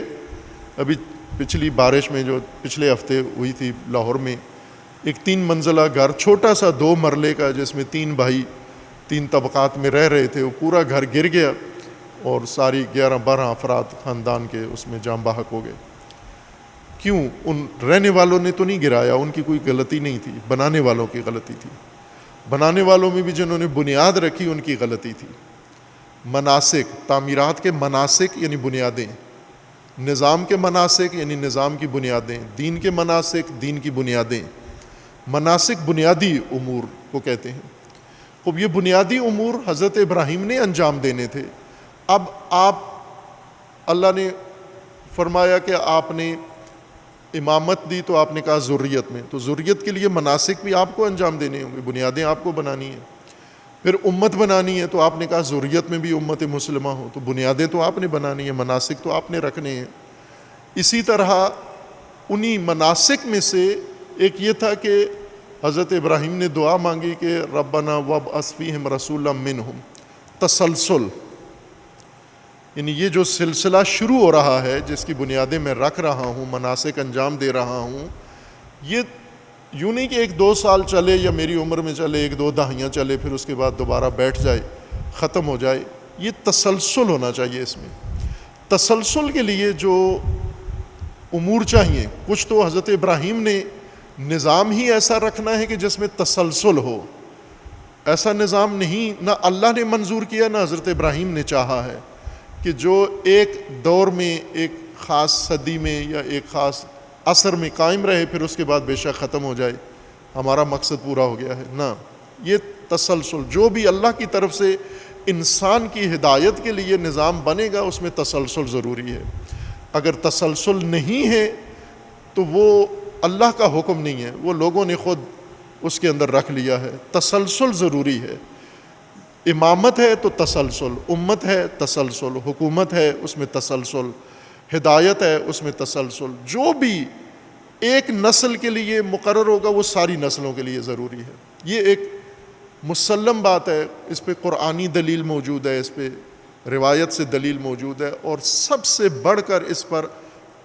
ابھی پچھلی بارش میں جو پچھلے ہفتے ہوئی تھی لاہور میں، ایک 3 منزلہ گھر، چھوٹا سا 2 مرلے کا، جس میں 3 بھائی 3 طبقات میں رہ رہے تھے، وہ پورا گھر گر گیا. اور ساری 11-12 افراد خاندان کے اس میں جاں بحق ہو گئے۔ کیوں؟ ان رہنے والوں نے تو نہیں گرایا، ان کی کوئی غلطی نہیں تھی، بنانے والوں کی غلطی تھی۔ بنانے والوں میں بھی جنہوں نے بنیاد رکھی ان کی غلطی تھی۔ مناسک، تعمیرات کے مناسک یعنی بنیادیں، نظام کے مناسک یعنی نظام کی بنیادیں، دین کے مناسک، دین کی بنیادیں۔ مناسک بنیادی امور کو کہتے ہیں۔ خب یہ بنیادی امور حضرت ابراہیم نے انجام دینے تھے۔ اب آپ، اللہ نے فرمایا کہ آپ نے امامت دی تو آپ نے کہا ذریت میں، تو ذریت کے لیے مناسک بھی آپ کو انجام دینے ہوں گے، بنیادیں آپ کو بنانی ہیں۔ پھر امت بنانی ہے تو آپ نے کہا ذریت میں بھی امت مسلمہ ہو، تو بنیادیں تو آپ نے بنانی ہیں، مناسک تو آپ نے رکھنے ہیں۔ اسی طرح انہی مناسک میں سے ایک یہ تھا کہ حضرت ابراہیم نے دعا مانگی کہ ربنا وابعث فیہم رسولا منہم، تسلسل، یعنی یہ جو سلسلہ شروع ہو رہا ہے جس کی بنیادیں میں رکھ رہا ہوں، مناسک انجام دے رہا ہوں، یہ یوں نہیں کہ 1-2 سال چلے یا میری عمر میں چلے، 1-2 دہائیاں چلے پھر اس کے بعد دوبارہ بیٹھ جائے، ختم ہو جائے۔ یہ تسلسل ہونا چاہیے اس میں۔ تسلسل کے لیے جو امور چاہیے، کچھ تو حضرت ابراہیم نے نظام ہی ایسا رکھنا ہے کہ جس میں تسلسل ہو۔ ایسا نظام نہیں، نہ اللہ نے منظور کیا نہ حضرت ابراہیم نے چاہا ہے کہ جو ایک دور میں، ایک خاص صدی میں یا ایک خاص عصر میں قائم رہے پھر اس کے بعد بے شک ختم ہو جائے، ہمارا مقصد پورا ہو گیا ہے۔ نہ، یہ تسلسل، جو بھی اللہ کی طرف سے انسان کی ہدایت کے لیے نظام بنے گا اس میں تسلسل ضروری ہے۔ اگر تسلسل نہیں ہے تو وہ اللہ کا حکم نہیں ہے، وہ لوگوں نے خود اس کے اندر رکھ لیا ہے۔ تسلسل ضروری ہے۔ امامت ہے تو تسلسل، امت ہے تسلسل، حکومت ہے اس میں تسلسل، ہدایت ہے اس میں تسلسل۔ جو بھی ایک نسل کے لیے مقرر ہوگا وہ ساری نسلوں کے لیے ضروری ہے۔ یہ ایک مسلم بات ہے، اس پہ قرآنی دلیل موجود ہے، اس پہ روایت سے دلیل موجود ہے، اور سب سے بڑھ کر اس پر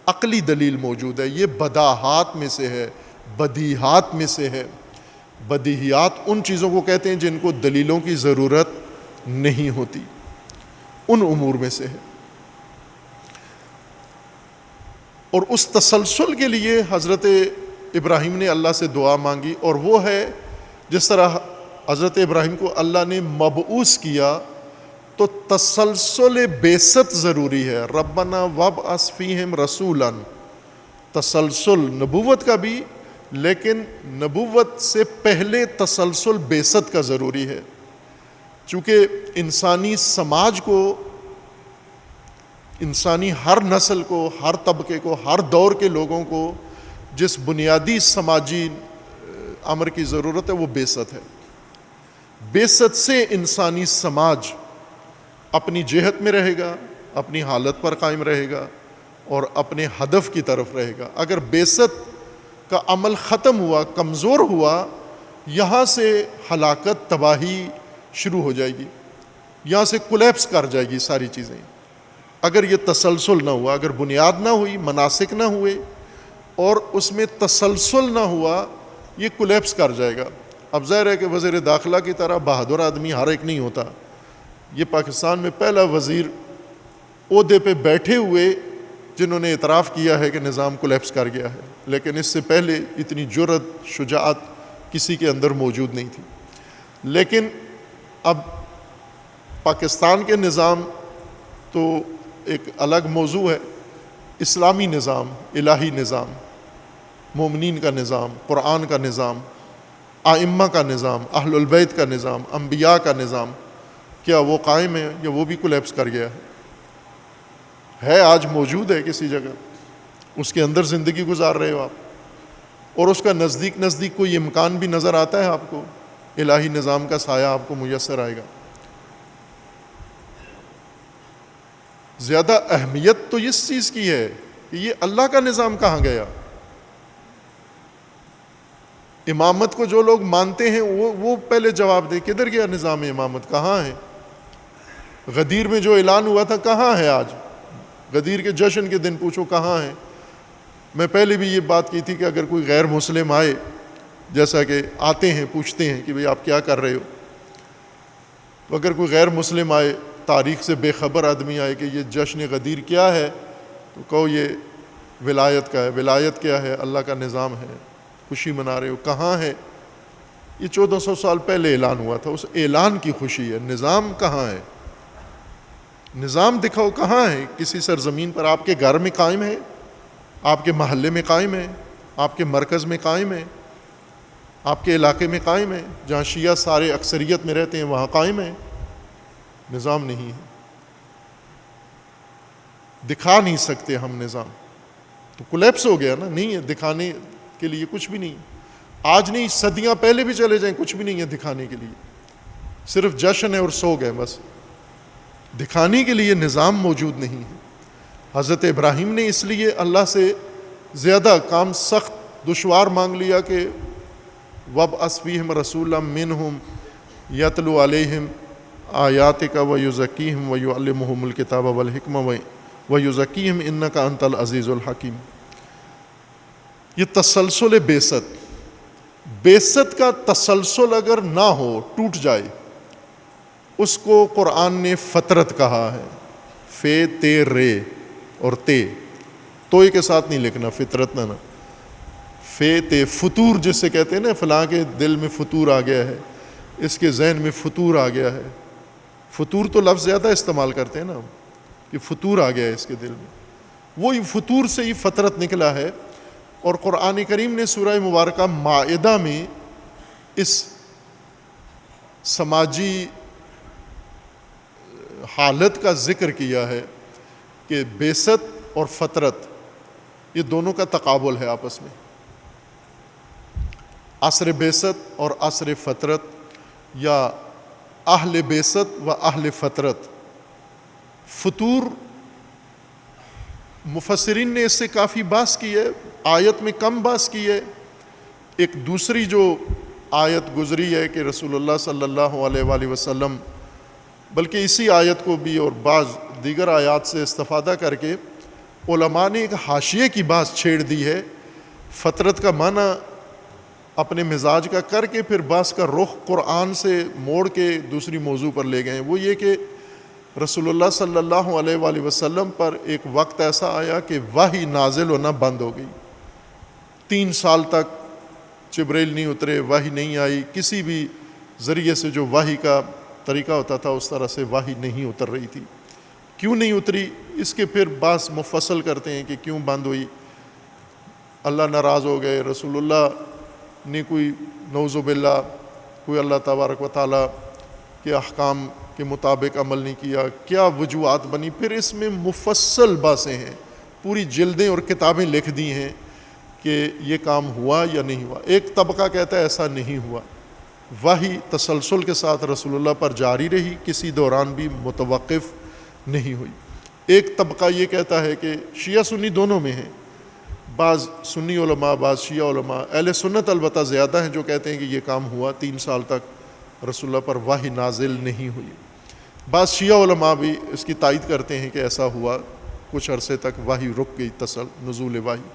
عقلی دلیل موجود ہے۔ یہ بداہات میں سے ہے، بدیہات میں سے ہے۔ بدیہیات ان چیزوں کو کہتے ہیں جن کو دلیلوں کی ضرورت نہیں ہوتی، ان امور میں سے ہے۔ اور اس تسلسل کے لیے حضرت ابراہیم نے اللہ سے دعا مانگی، اور وہ ہے جس طرح حضرت ابراہیم کو اللہ نے مبعوث کیا تو تسلسل بعثت ضروری ہے۔ ربنا وابعث فیہم رسولا، تسلسل نبوت کا بھی، لیکن نبوت سے پہلے تسلسل بعثت کا ضروری ہے، چونکہ انسانی سماج کو، انسانی ہر نسل کو، ہر طبقے کو، ہر دور کے لوگوں کو جس بنیادی سماجی امر کی ضرورت ہے وہ بعثت ہے۔ بعثت سے انسانی سماج اپنی جہت میں رہے گا، اپنی حالت پر قائم رہے گا اور اپنے ہدف کی طرف رہے گا۔ اگر بعثت کا عمل ختم ہوا، کمزور ہوا، یہاں سے ہلاکت، تباہی شروع ہو جائے گی، یہاں سے کولیپس کر جائے گی ساری چیزیں۔ اگر یہ تسلسل نہ ہوا، اگر بنیاد نہ ہوئی، مناسک نہ ہوئے اور اس میں تسلسل نہ ہوا، یہ کولیپس کر جائے گا۔ اب ظاہر ہے کہ وزیر داخلہ کی طرح بہادر آدمی ہر ایک نہیں ہوتا۔ یہ پاکستان میں پہلا وزیر عہدے پہ بیٹھے ہوئے جنہوں نے اعتراف کیا ہے کہ نظام کولیپس کر گیا ہے، لیکن اس سے پہلے اتنی جرأت، شجاعت کسی کے اندر موجود نہیں تھی۔ لیکن اب پاکستان کے نظام تو ایک الگ موضوع ہے، اسلامی نظام، الہی نظام، مومنین کا نظام، قرآن کا نظام، ائمہ کا نظام، اہل البیت کا نظام، انبیاء کا نظام، کیا وہ قائم ہے یا وہ بھی کولیپس کر گیا ہے؟ آج موجود ہے کسی جگہ، اس کے اندر زندگی گزار رہے ہو آپ، اور اس کا نزدیک نزدیک کوئی امکان بھی نظر آتا ہے آپ کو؟ الہی نظام کا سایہ آپ کو میسر آئے گا؟ زیادہ اہمیت تو اس چیز کی ہے کہ یہ اللہ کا نظام کہاں گیا۔ امامت کو جو لوگ مانتے ہیں وہ پہلے جواب دے، کدھر گیا نظام امامت، کہاں ہے؟ غدیر میں جو اعلان ہوا تھا کہاں ہے آج؟ غدیر کے جشن کے دن پوچھو کہاں ہے؟ میں پہلے بھی یہ بات کی تھی کہ اگر کوئی غیر مسلم آئے، جیسا کہ آتے ہیں، پوچھتے ہیں کہ بھئی آپ کیا کر رہے ہو، تو اگر کوئی غیر مسلم آئے تاریخ سے بے خبر آدمی آئے کہ یہ جشن غدیر کیا ہے، تو کہو یہ ولایت کا ہے۔ ولایت کیا ہے؟ اللہ کا نظام ہے، خوشی منا رہے ہو۔ کہاں ہے؟ یہ 1400 سال پہلے اعلان ہوا تھا، اس اعلان کی خوشی ہے۔ نظام کہاں ہے؟ نظام دکھاؤ کہاں ہے؟ کسی سرزمین پر آپ کے گھر میں قائم ہے، آپ کے محلے میں قائم ہے، آپ کے مرکز میں قائم ہے، آپ کے علاقے میں قائم ہے، جہاں شیعہ سارے اکثریت میں رہتے ہیں وہاں قائم ہے؟ نظام نہیں ہے، دکھا نہیں سکتے ہم نظام، تو کولیپس ہو گیا نا۔ نہیں ہے دکھانے کے لیے کچھ بھی نہیں، آج نہیں صدیاں پہلے بھی چلے جائیں کچھ بھی نہیں ہے دکھانے کے لیے، صرف جشن ہے اور سو گئے بس۔ دکھانے کے لیے نظام موجود نہیں ہے۔ حضرت ابراہیم نے اس لیے اللہ سے زیادہ کام سخت دشوار مانگ لیا کہ وَابْعَثْ فِيهِمْ رَسُولًا مِّنْهُمْ يَتْلُو عَلَيْهِمْ آيَاتِكَ وَيُزَكِّيهِمْ وَيُعَلِّمُهُمُ الْكِتَابَ وَالْحِكْمَةَ وَيُزَكِّيهِمْ إِنَّكَ أَنْتَ الْعَزِيزُ الْحَكِيمُ۔ یہ تسلسل بعثت کا تسلسل اگر نہ ہو، ٹوٹ جائے، اس کو قرآن نے فطرت کہا ہے۔ فے تے رے اور تے توئے کے ساتھ نہیں لکھنا، فطرت نہ فے تے فطور جس سے کہتے ہیں نا فلاں کے دل میں فطور آ گیا ہے، اس کے ذہن میں فطور آ گیا ہے۔ فطور تو لفظ زیادہ استعمال کرتے ہیں نا ہم، کہ فطور آ گیا ہے اس کے دل میں، وہی فطور سے ہی فطرت نکلا ہے۔ اور قرآن کریم نے سورہ مبارکہ مائدہ میں اس سماجی حالت کا ذکر کیا ہے کہ بعثت اور فطرت یہ دونوں کا تقابل ہے آپس میں۔ عصر بعثت اور عصر فطرت، یا اہل بعثت و اہل فطرت۔ فطور مفسرین نے اس سے کافی بحث کی ہے، آیت میں کم بحث کی ہے۔ ایک دوسری جو آیت گزری ہے کہ رسول اللہ صلی اللہ علیہ وآلہ وسلم، بلکہ اسی آیت کو بھی اور بعض دیگر آیات سے استفادہ کر کے علماء نے ایک حاشیے کی بحث چھیڑ دی ہے، فطرت کا معنی اپنے مزاج کا کر کے پھر بحث کا رخ قرآن سے موڑ کے دوسری موضوع پر لے گئے ہیں۔ وہ یہ کہ رسول اللہ صلی اللہ علیہ وآلہ وسلم پر ایک وقت ایسا آیا کہ وحی نازل ہونا بند ہو گئی، 3 سال تک جبرائیل نہیں اترے، وحی نہیں آئی، کسی بھی ذریعے سے جو وحی کا طریقہ ہوتا تھا اس طرح سے وحی نہیں اتر رہی تھی۔ کیوں نہیں اتری؟ اس کے پھر بحث مفصل کرتے ہیں کہ کیوں بند ہوئی۔ اللہ ناراض ہو گئے، رسول اللہ نے کوئی نعوذ باللہ کوئی اللہ تبارک و تعالیٰ کے احکام کے مطابق عمل نہیں کیا، کیا وجوہات بنی۔ پھر اس میں مفصل باتیں ہیں، پوری جلدیں اور کتابیں لکھ دی ہیں کہ یہ کام ہوا یا نہیں ہوا۔ ایک طبقہ کہتا ہے ایسا نہیں ہوا، وحی تسلسل کے ساتھ رسول اللہ پر جاری رہی، کسی دوران بھی متوقف نہیں ہوئی۔ ایک طبقہ یہ کہتا ہے کہ شیعہ سنی دونوں میں ہیں، بعض سنی علماء بعض شیعہ علماء، اہل سنت البتہ زیادہ ہیں جو کہتے ہیں کہ یہ کام ہوا، 3 سال تک رسول اللہ پر وحی نازل نہیں ہوئی۔ بعض شیعہ علماء بھی اس کی تائید کرتے ہیں کہ ایسا ہوا، کچھ عرصے تک وحی رک گئی، نزول وحی۔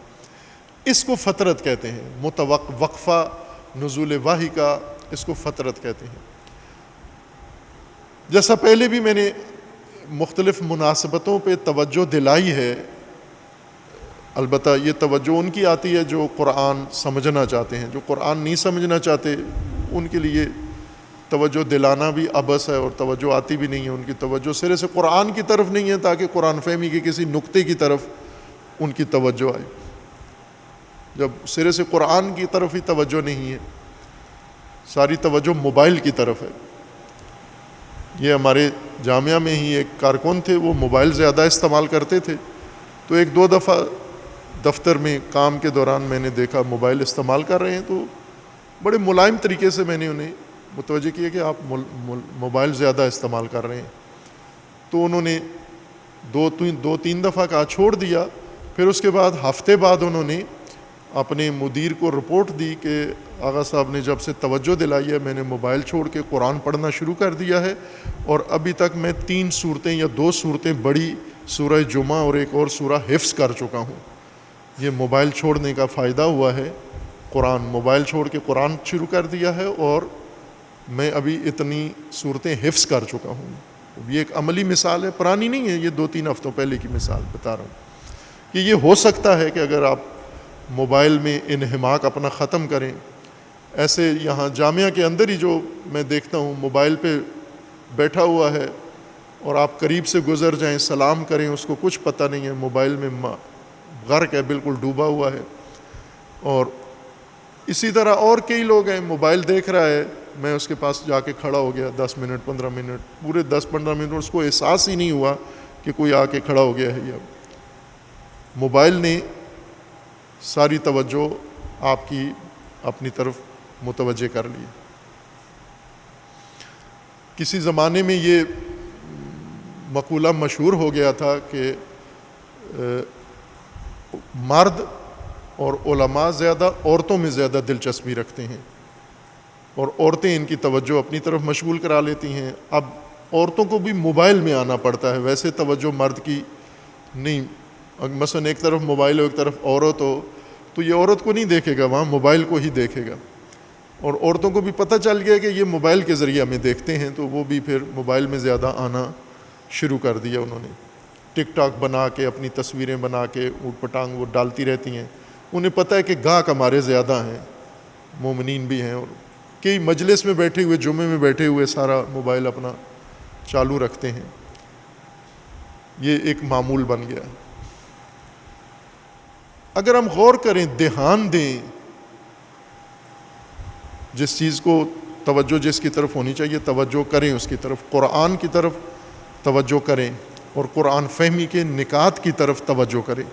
اس کو فطرت کہتے ہیں، وقفہ نزول وحی کا، اس کو فطرت کہتے ہیں۔ جیسا پہلے بھی میں نے مختلف مناسبتوں پہ توجہ دلائی ہے، البتہ یہ توجہ ان کی آتی ہے جو قرآن سمجھنا چاہتے ہیں، جو قرآن نہیں سمجھنا چاہتے ان کے لیے توجہ دلانا بھی عبث ہے اور توجہ آتی بھی نہیں ہے، ان کی توجہ سرے سے قرآن کی طرف نہیں ہے تاکہ قرآن فہمی کے کسی نقطے کی طرف ان کی توجہ آئے۔ جب سرے سے قرآن کی طرف ہی توجہ نہیں ہے، ساری توجہ موبائل کی طرف ہے۔ یہ ہمارے جامعہ میں ہی ایک کارکن تھے، وہ موبائل زیادہ استعمال کرتے تھے، تو 1-2 دفعہ دفتر میں کام کے دوران میں نے دیکھا موبائل استعمال کر رہے ہیں، تو بڑے ملائم طریقے سے میں نے انہیں متوجہ کیا کہ آپ موبائل زیادہ استعمال کر رہے ہیں۔ تو انہوں نے 2-3 دفعہ کہا چھوڑ دیا، پھر اس کے بعد ہفتے بعد انہوں نے اپنے مدیر کو رپورٹ دی کہ آغا صاحب نے جب سے توجہ دلائی ہے میں نے موبائل چھوڑ کے قرآن پڑھنا شروع کر دیا ہے، اور ابھی تک میں 3 صورتیں یا 2 صورتیں بڑی سورہ جمعہ اور ایک اور سورہ حفظ کر چکا ہوں۔ یہ موبائل چھوڑنے کا فائدہ ہوا ہے، قرآن موبائل چھوڑ کے قرآن شروع کر دیا ہے، اور میں ابھی اتنی صورتیں حفظ کر چکا ہوں۔ یہ ایک عملی مثال ہے، پرانی نہیں ہے، یہ 2-3 ہفتوں پہلے کی مثال بتا رہا ہوں کہ یہ ہو سکتا ہے کہ اگر آپ موبائل میں انہماک اپنا ختم کریں. ایسے یہاں جامعہ کے اندر ہی جو میں دیکھتا ہوں موبائل پہ بیٹھا ہوا ہے اور آپ قریب سے گزر جائیں سلام کریں، اس کو کچھ پتہ نہیں ہے، موبائل میں غرق ہے، بالکل ڈوبا ہوا ہے. اور اسی طرح اور کئی لوگ ہیں، موبائل دیکھ رہا ہے، میں اس کے پاس جا کے کھڑا ہو گیا 10 منٹ 15 منٹ، پورے 10-15 منٹ اس کو احساس ہی نہیں ہوا کہ کوئی آ کے کھڑا ہو گیا ہے. یا موبائل نے ساری توجہ آپ کی اپنی طرف متوجہ کر لی. کسی زمانے میں یہ مقولہ مشہور ہو گیا تھا کہ مرد اور علماء زیادہ عورتوں میں زیادہ دلچسپی رکھتے ہیں اور عورتیں ان کی توجہ اپنی طرف مشغول کرا لیتی ہیں. اب عورتوں کو بھی موبائل میں آنا پڑتا ہے، ویسے توجہ مرد کی نہیں. مثلا ایک طرف موبائل ہو ایک طرف عورت ہو تو یہ عورت کو نہیں دیکھے گا، وہاں موبائل کو ہی دیکھے گا. اور عورتوں کو بھی پتہ چل گیا کہ یہ موبائل کے ذریعے ہمیں دیکھتے ہیں، تو وہ بھی پھر موبائل میں زیادہ آنا شروع کر دیا. انہوں نے ٹک ٹاک بنا کے اپنی تصویریں بنا کے اوٹ پٹانگ وہ ڈالتی رہتی ہیں. انہیں پتہ ہے کہ گاہک ہمارے زیادہ ہیں، مومنین بھی ہیں، اور کئی مجلس میں بیٹھے ہوئے جمعے میں بیٹھے ہوئے سارا موبائل اپنا چالو رکھتے ہیں. یہ ایک معمول بن گیا. اگر ہم غور کریں، دھیان دیں، جس چیز کو توجہ جس کی طرف ہونی چاہیے توجہ کریں، اس کی طرف، قرآن کی طرف توجہ کریں اور قرآن فہمی کے نکات کی طرف توجہ کریں.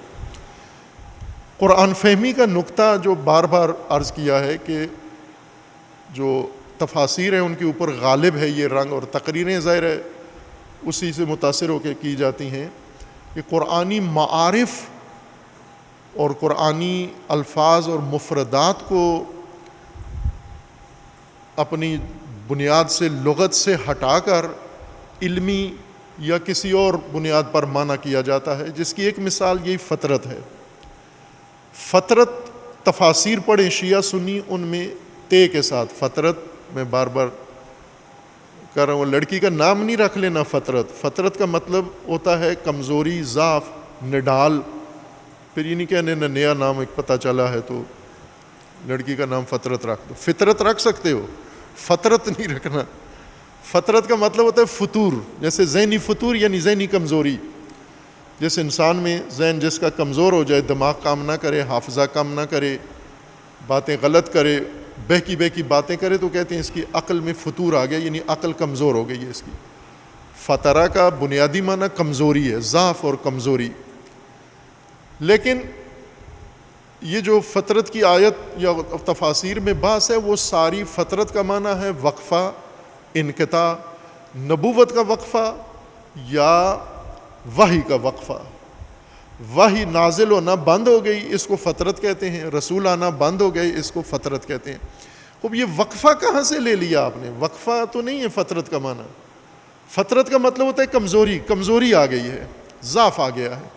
قرآن فہمی کا نقطہ جو بار بار عرض کیا ہے کہ جو تفاسیر ہیں ان کے اوپر غالب ہے یہ رنگ، اور تقریریں ظاہر ہے اسی سے متاثر ہو کے کی جاتی ہیں کہ قرآنی معارف اور قرآنی الفاظ اور مفردات کو اپنی بنیاد سے لغت سے ہٹا کر علمی یا کسی اور بنیاد پر معنی کیا جاتا ہے، جس کی ایک مثال یہی فطرت ہے. فطرت تفاسیر پڑھیں شیعہ سنی، ان میں تے کے ساتھ فطرت، میں بار بار کہہ رہا ہوں لڑکی کا نام نہیں رکھ لینا فطرت. فطرت کا مطلب ہوتا ہے کمزوری، ضعف، نڈال. پھر یہ نہیں کہنے نہ نیا نام ایک پتہ چلا ہے تو لڑکی کا نام فطرت رکھ دو. فطرت رکھ سکتے ہو، فطرت نہیں رکھنا. فطرت کا مطلب ہوتا ہے فطور، جیسے ذہنی فطور یعنی ذہنی کمزوری. جس انسان میں ذہن جس کا کمزور ہو جائے، دماغ کام نہ کرے، حافظہ کام نہ کرے، باتیں غلط کرے، بہکی باتیں کرے، تو کہتے ہیں اس کی عقل میں فطور آ گیا، یعنی عقل کمزور ہو گئی ہے اس کی. فطرہ کا بنیادی معنی کمزوری ہے، ضعف اور کمزوری. لیکن یہ جو فطرت کی آیت یا تفاسیر میں بحث ہے، وہ ساری فطرت کا معنی ہے وقفہ، انقطاع، نبوت کا وقفہ یا وحی کا وقفہ. وحی نازل ہونا بند ہو گئی، اس کو فطرت کہتے ہیں. رسول آنا بند ہو گئے، اس کو فطرت کہتے ہیں. اب یہ وقفہ کہاں سے لے لیا آپ نے؟ وقفہ تو نہیں ہے فطرت کا معنی. فطرت کا مطلب ہوتا ہے کمزوری، کمزوری آ گئی ہے، ضعف آ گیا ہے.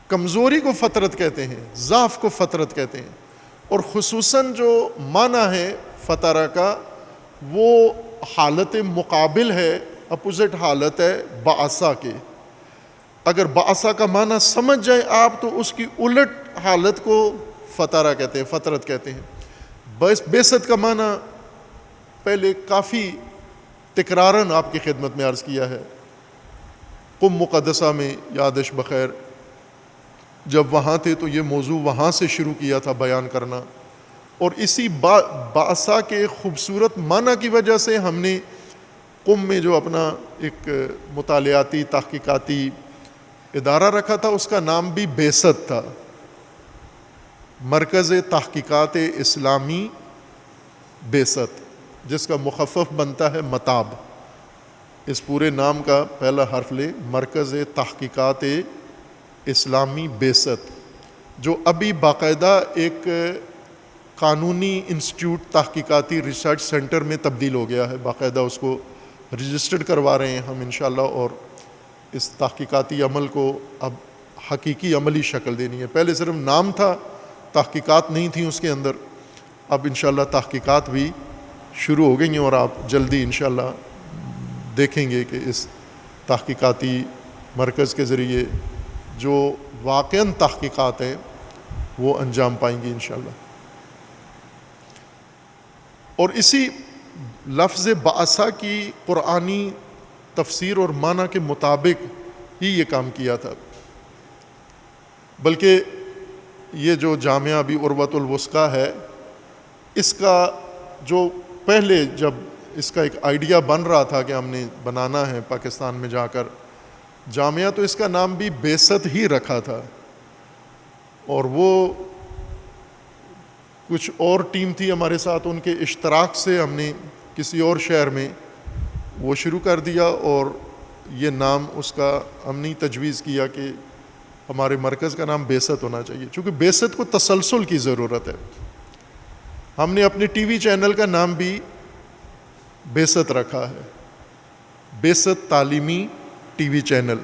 کمزوری کو فطرت کہتے ہیں، ضعف کو فطرت کہتے ہیں. اور خصوصاً جو معنی ہے فطرہ کا، وہ حالت مقابل ہے، اپوزٹ حالت ہے بعثہ کے. اگر بعثہ کا معنی سمجھ جائیں آپ تو اس کی الٹ حالت کو فطرہ کہتے ہیں، فطرت کہتے ہیں. بعثت کا معنی پہلے کافی تکراراً آپ کی خدمت میں عرض کیا ہے. قم مقدسہ میں یادش بخیر جب وہاں تھے تو یہ موضوع وہاں سے شروع کیا تھا بیان کرنا، اور اسی بعثہ کے خوبصورت معنی کی وجہ سے ہم نے قم میں جو اپنا ایک مطالعاتی تحقیقاتی ادارہ رکھا تھا، اس کا نام بھی بعثت تھا، مرکز تحقیقات اسلامی بعثت، جس کا مخفف بنتا ہے متاب. اس پورے نام کا پہلا حرف لے، مرکز تحقیقات اسلامی بعثت، جو ابھی باقاعدہ ایک قانونی انسٹیٹیوٹ تحقیقاتی ریسرچ سینٹر میں تبدیل ہو گیا ہے. باقاعدہ اس کو رجسٹرڈ کروا رہے ہیں ہم انشاءاللہ، اور اس تحقیقاتی عمل کو اب حقیقی عملی شکل دینی ہے. پہلے صرف نام تھا، تحقیقات نہیں تھیں اس کے اندر. اب انشاءاللہ تحقیقات بھی شروع ہو گئی ہیں اور آپ جلدی انشاءاللہ دیکھیں گے کہ اس تحقیقاتی مرکز کے ذریعے جو واقعاً تحقیقات ہیں وہ انجام پائیں گی انشاءاللہ۔ اور اسی لفظ بعثہ کی قرآنی تفسیر اور معنی کے مطابق ہی یہ کام کیا تھا، بلکہ یہ جو جامعہ ابھی عروۃ الوثقیٰ ہے، اس کا جو پہلے جب اس کا ایک آئیڈیا بن رہا تھا کہ ہم نے بنانا ہے پاکستان میں جا کر جامعہ، تو اس کا نام بھی بعثت ہی رکھا تھا، اور وہ کچھ اور ٹیم تھی ہمارے ساتھ، ان کے اشتراک سے ہم نے کسی اور شہر میں وہ شروع کر دیا، اور یہ نام اس کا ہم نے تجویز کیا کہ ہمارے مرکز کا نام بعثت ہونا چاہیے، چونکہ بعثت کو تسلسل کی ضرورت ہے۔ ہم نے اپنے ٹی وی چینل کا نام بھی بعثت رکھا ہے، بعثت تعلیمی ٹی وی چینل،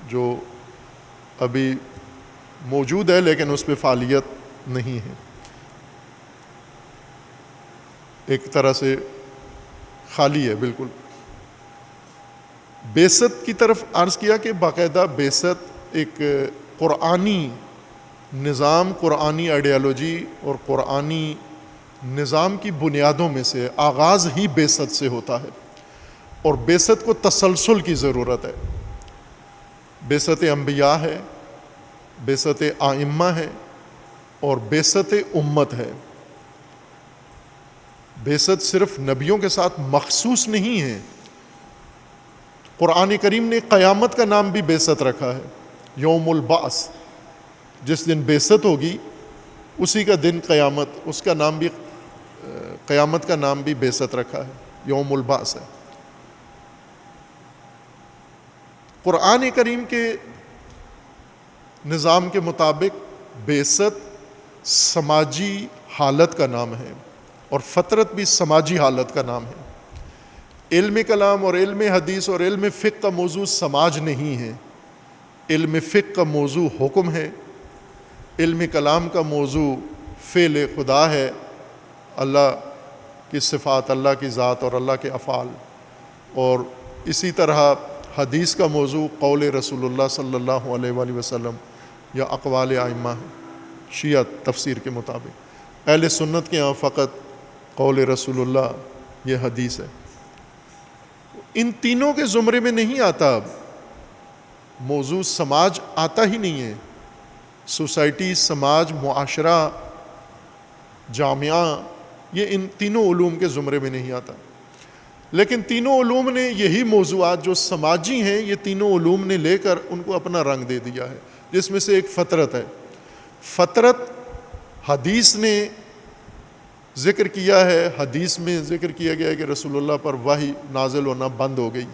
جو ابھی موجود ہے لیکن اس پہ فعالیت نہیں ہے، ایک طرح سے خالی ہے بالکل۔ بعثت کی طرف عرض کیا کہ باقاعدہ بعثت ایک قرآنی نظام، قرآنی آئیڈیالوجی اور قرآنی نظام کی بنیادوں میں سے آغاز ہی بعثت سے ہوتا ہے، اور بعثت کو تسلسل کی ضرورت ہے۔ بعثت انبیاء ہے، بعثت ائمہ ہے، اور بعثت امت ہے۔ بعثت صرف نبیوں کے ساتھ مخصوص نہیں ہے، قرآن کریم نے قیامت کا نام بھی بعثت رکھا ہے، یوم البعث، جس دن بعثت ہوگی اسی کا دن قیامت، اس کا نام بھی قیامت کا نام بھی بعثت رکھا ہے، یوم البعث ہے۔ قرآن کریم کے نظام کے مطابق بعثت سماجی حالت کا نام ہے، اور فطرت بھی سماجی حالت کا نام ہے۔ علم کلام اور علم حدیث اور علم فقہ کا موضوع سماج نہیں ہے، علم فقہ کا موضوع حکم ہے، علم کلام کا موضوع فعل خدا ہے، اللہ کی صفات، اللہ کی ذات اور اللہ کے افعال، اور اسی طرح حدیث کا موضوع قول رسول اللہ صلی اللہ علیہ وآلہ وسلم یا اقوال ائمہ ہے، شیعہ تفسیر کے مطابق۔ اہل سنت کے ہاں فقط قول رسول اللہ یہ حدیث ہے۔ ان تینوں کے زمرے میں نہیں آتا، موضوع سماج آتا ہی نہیں ہے، سوسائٹی، سماج، معاشرہ، جامعہ، یہ ان تینوں علوم کے زمرے میں نہیں آتا، لیکن تینوں علوم نے یہی موضوعات جو سماجی ہیں، یہ تینوں علوم نے لے کر ان کو اپنا رنگ دے دیا ہے، جس میں سے ایک فطرت ہے۔ فطرت حدیث نے ذکر کیا ہے، حدیث میں ذکر کیا گیا ہے کہ رسول اللہ پر وحی نازل ہونا بند ہو گئی،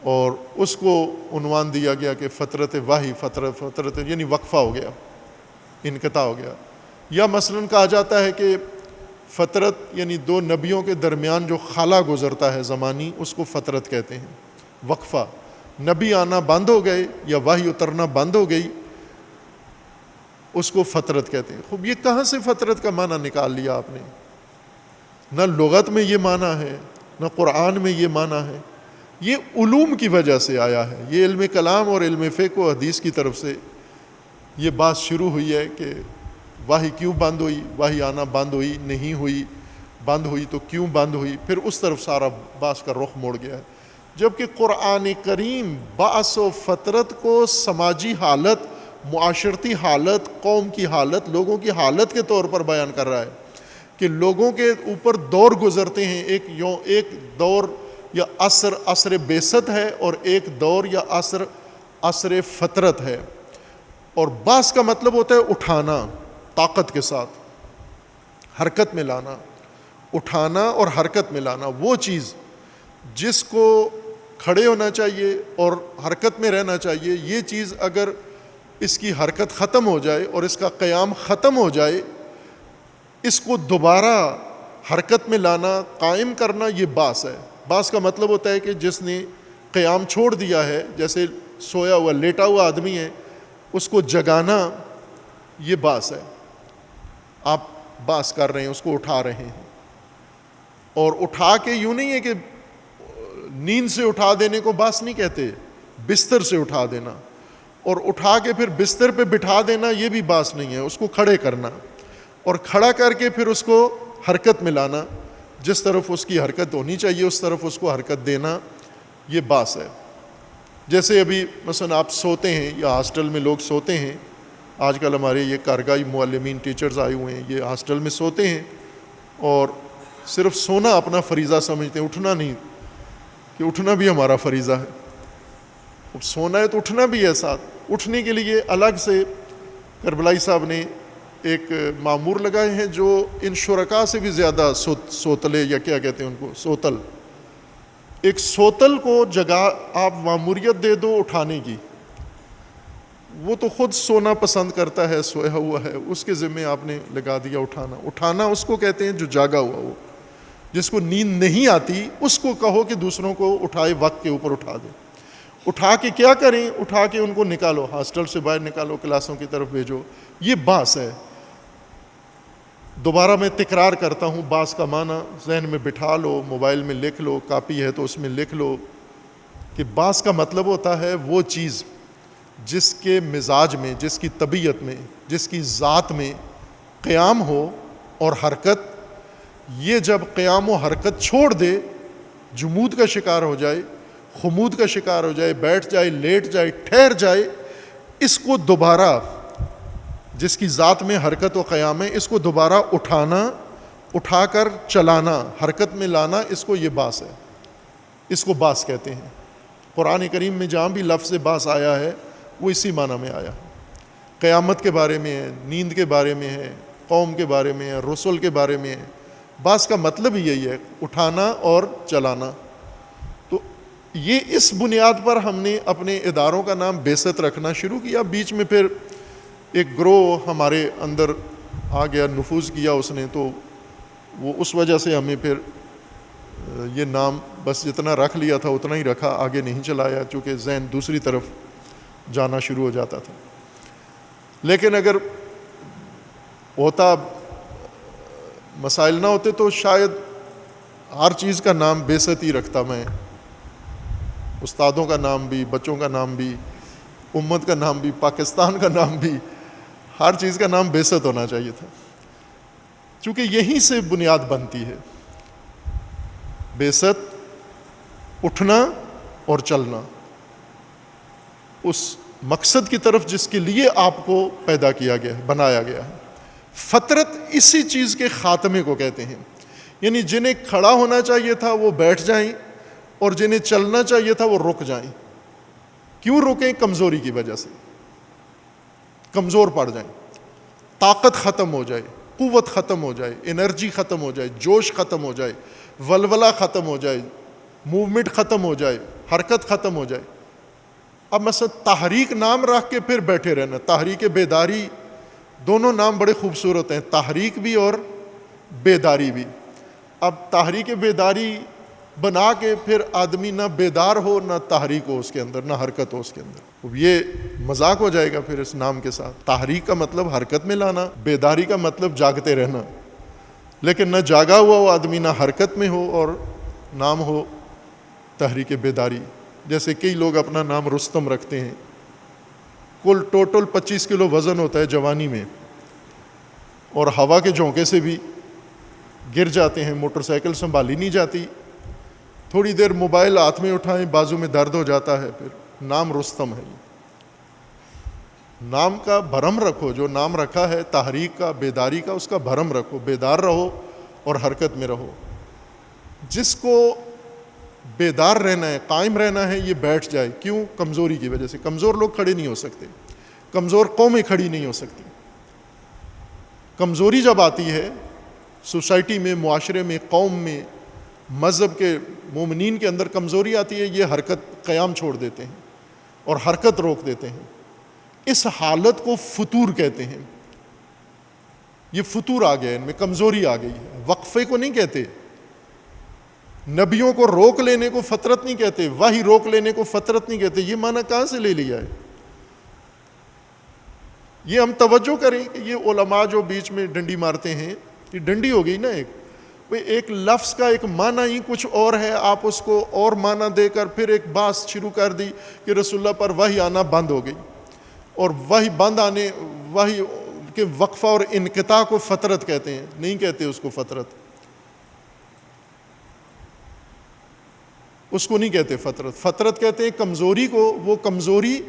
اور اس کو عنوان دیا گیا کہ فطرت وحی، فطرت یعنی وقفہ ہو گیا، انقطاع ہو گیا۔ یا مثلاً کہا جاتا ہے کہ فطرت یعنی دو نبیوں کے درمیان جو خلا گزرتا ہے زمانی، اس کو فطرت کہتے ہیں، وقفہ، نبی آنا بند ہو گئے یا وحی اترنا بند ہو گئی، اس کو فطرت کہتے ہیں۔ خوب، یہ کہاں سے فطرت کا معنی نکال لیا آپ نے؟ نہ لغت میں یہ معنی ہے، نہ قرآن میں یہ معنی ہے، یہ علوم کی وجہ سے آیا ہے۔ یہ علم کلام اور علم فقہ و حدیث کی طرف سے یہ بات شروع ہوئی ہے کہ وحی کیوں بند ہوئی، وحی آنا بند ہوئی، نہیں ہوئی، بند ہوئی تو کیوں بند ہوئی، پھر اس طرف سارا بحث کا رخ موڑ گیا ہے۔ جبکہ قرآن کریم بعث و فطرت کو سماجی حالت، معاشرتی حالت، قوم کی حالت، لوگوں کی حالت کے طور پر بیان کر رہا ہے کہ لوگوں کے اوپر دور گزرتے ہیں، ایک دور یا عصر بعثت ہے، اور ایک دور یا عصر فطرت ہے۔ اور بعث کا مطلب ہوتا ہے اٹھانا، طاقت کے ساتھ حرکت میں لانا، اٹھانا اور حرکت میں لانا، وہ چیز جس کو کھڑے ہونا چاہیے اور حرکت میں رہنا چاہیے، یہ چیز اگر اس کی حرکت ختم ہو جائے اور اس کا قیام ختم ہو جائے، اس کو دوبارہ حرکت میں لانا، قائم کرنا، یہ بعث ہے۔ بعث کا مطلب ہوتا ہے کہ جس نے قیام چھوڑ دیا ہے، جیسے سویا ہوا، لیٹا ہوا آدمی ہے، اس کو جگانا، یہ بعث ہے۔ آپ بعث کر رہے ہیں، اس کو اٹھا رہے ہیں۔ اور اٹھا کے یوں نہیں ہے کہ نیند سے اٹھا دینے کو باس نہیں کہتے، بستر سے اٹھا دینا، اور اٹھا کے پھر بستر پہ بٹھا دینا یہ بھی باس نہیں ہے، اس کو کھڑے کرنا اور کھڑا کر کے پھر اس کو حرکت میں لانا، جس طرف اس کی حرکت ہونی چاہیے اس طرف اس کو حرکت دینا، یہ باس ہے۔ جیسے ابھی مثلا آپ سوتے ہیں یا ہاسٹل میں لوگ سوتے ہیں، آج کل ہمارے یہ کارگاہی معلمین ٹیچرز آئے ہوئے ہیں، یہ ہاسٹل میں سوتے ہیں اور صرف سونا اپنا فریضہ سمجھتے ہیں، اٹھنا نہیں، کہ اٹھنا بھی ہمارا فریضہ ہے، اب سونا ہے تو اٹھنا بھی ہے ساتھ۔ اٹھنے کے لیے الگ سے کربلائی صاحب نے ایک معمور لگائے ہیں جو ان شرکاء سے بھی زیادہ سوتلے یا کیا کہتے ہیں ان کو، سوتل، ایک سوتل کو جگہ آپ معموریت دے دو اٹھانے کی، وہ تو خود سونا پسند کرتا ہے، سویا ہوا ہے، اس کے ذمہ آپ نے لگا دیا اٹھانا۔ اٹھانا اس کو کہتے ہیں جو جاگا ہوا ہو، جس کو نیند نہیں آتی اس کو کہو کہ دوسروں کو اٹھائے، وقت کے اوپر اٹھا دے۔ اٹھا کے کیا کریں؟ اٹھا کے ان کو نکالو، ہاسٹل سے باہر نکالو، کلاسوں کی طرف بھیجو، یہ باس ہے۔ دوبارہ میں تکرار کرتا ہوں، باس کا معنی ذہن میں بٹھا لو، موبائل میں لکھ لو، کاپی ہے تو اس میں لکھ لو، کہ باس کا مطلب ہوتا ہے وہ چیز جس کے مزاج میں، جس کی طبیعت میں، جس کی ذات میں قیام ہو اور حرکت، یہ جب قیام و حرکت چھوڑ دے، جمود کا شکار ہو جائے، خمود کا شکار ہو جائے، بیٹھ جائے، لیٹ جائے، ٹھہر جائے، اس کو دوبارہ، جس کی ذات میں حرکت و قیام ہے، اس کو دوبارہ اٹھانا، اٹھا کر چلانا، حرکت میں لانا، اس کو یہ باس ہے، اس کو باس کہتے ہیں۔ قرآن کریم میں جہاں بھی لفظ باس آیا ہے وہ اسی معنی میں آیا، قیامت کے بارے میں ہے، نیند کے بارے میں ہے، قوم کے بارے میں ہے، رسول کے بارے میں ہے۔ باس کا مطلب ہی یہی ہے، اٹھانا اور چلانا۔ تو یہ اس بنیاد پر ہم نے اپنے اداروں کا نام بعثت رکھنا شروع کیا۔ بیچ میں پھر ایک گروہ ہمارے اندر آ گیا، نفوذ کیا اس نے، تو وہ اس وجہ سے ہمیں پھر یہ نام بس جتنا رکھ لیا تھا اتنا ہی رکھا، آگے نہیں چلایا، چونکہ ذہن دوسری طرف جانا شروع ہو جاتا تھا۔ لیکن اگر ہوتا، مسائل نہ ہوتے تو شاید ہر چیز کا نام بعثت ہی رکھتا میں، استادوں کا نام بھی، بچوں کا نام بھی، امت کا نام بھی، پاکستان کا نام بھی، ہر چیز کا نام بعثت ہونا چاہیے تھا، چونکہ یہیں سے بنیاد بنتی ہے۔ بعثت، اٹھنا اور چلنا اس مقصد کی طرف جس کے لیے آپ کو پیدا کیا گیا ہے، بنایا گیا ہے۔ فطرت اسی چیز کے خاتمے کو کہتے ہیں، یعنی جنہیں کھڑا ہونا چاہیے تھا وہ بیٹھ جائیں اور جنہیں چلنا چاہیے تھا وہ رک جائیں۔ کیوں رکیں؟ کمزوری کی وجہ سے، کمزور پڑ جائیں، طاقت ختم ہو جائے، قوت ختم ہو جائے، انرجی ختم ہو جائے، جوش ختم ہو جائے، ولولہ ختم ہو جائے، موومنٹ ختم ہو جائے، حرکت ختم ہو جائے۔ اب مثلا تحریک نام رکھ کے پھر بیٹھے رہنا، تحریک بیداری، دونوں نام بڑے خوبصورت ہیں، تحریک بھی اور بیداری بھی۔ اب تحریک بیداری بنا کے پھر آدمی نہ بیدار ہو، نہ تحریک ہو اس کے اندر، نہ حرکت ہو اس کے اندر، اب یہ مذاق ہو جائے گا پھر اس نام کے ساتھ۔ تحریک کا مطلب حرکت میں لانا، بیداری کا مطلب جاگتے رہنا، لیکن نہ جاگا ہوا ہو آدمی، نہ حرکت میں ہو، اور نام ہو تحریک بیداری۔ جیسے کئی لوگ اپنا نام رستم رکھتے ہیں، کل ٹوٹل 25 کلو وزن ہوتا ہے جوانی میں، اور ہوا کے جھونکے سے بھی گر جاتے ہیں، موٹر سائیکل سنبھالی نہیں جاتی، تھوڑی دیر موبائل ہاتھ میں اٹھائیں بازو میں درد ہو جاتا ہے، پھر نام رستم ہے۔ نام کا بھرم رکھو، جو نام رکھا ہے تحریک کا، بیداری کا، اس کا بھرم رکھو، بیدار رہو اور حرکت میں رہو۔ جس کو بیدار رہنا ہے، قائم رہنا ہے، یہ بیٹھ جائے۔ کیوں؟ کمزوری کی وجہ سے۔ کمزور لوگ کھڑے نہیں ہو سکتے، کمزور قومیں کھڑی نہیں ہو سکتی۔ کمزوری جب آتی ہے سوسائٹی میں، معاشرے میں، قوم میں، مذہب کے مومنین کے اندر کمزوری آتی ہے، یہ حرکت، قیام چھوڑ دیتے ہیں اور حرکت روک دیتے ہیں۔ اس حالت کو فتور کہتے ہیں۔ یہ فتور آ گیا، ان میں کمزوری آ گئی ہے۔ وقفے کو نہیں کہتے، نبیوں کو روک لینے کو فطرت نہیں کہتے، وحی روک لینے کو فطرت نہیں کہتے۔ یہ معنی کہاں سے لے لیا ہے؟ یہ ہم توجہ کریں کہ یہ علماء جو بیچ میں ڈنڈی مارتے ہیں، یہ ڈنڈی ہو گئی نا ایک، ایک لفظ کا ایک معنی ہی کچھ اور ہے، آپ اس کو اور معنی دے کر پھر ایک بات شروع کر دی کہ رسول اللہ پر وحی آنا بند ہو گئی، اور وحی بند آنے، وحی کے وقفہ اور انقطاع کو فطرت کہتے ہیں، نہیں کہتے اس کو فطرت، اس کو نہیں کہتے فطرت. فطرت کہتے ہیں کمزوری کو، وہ کمزوری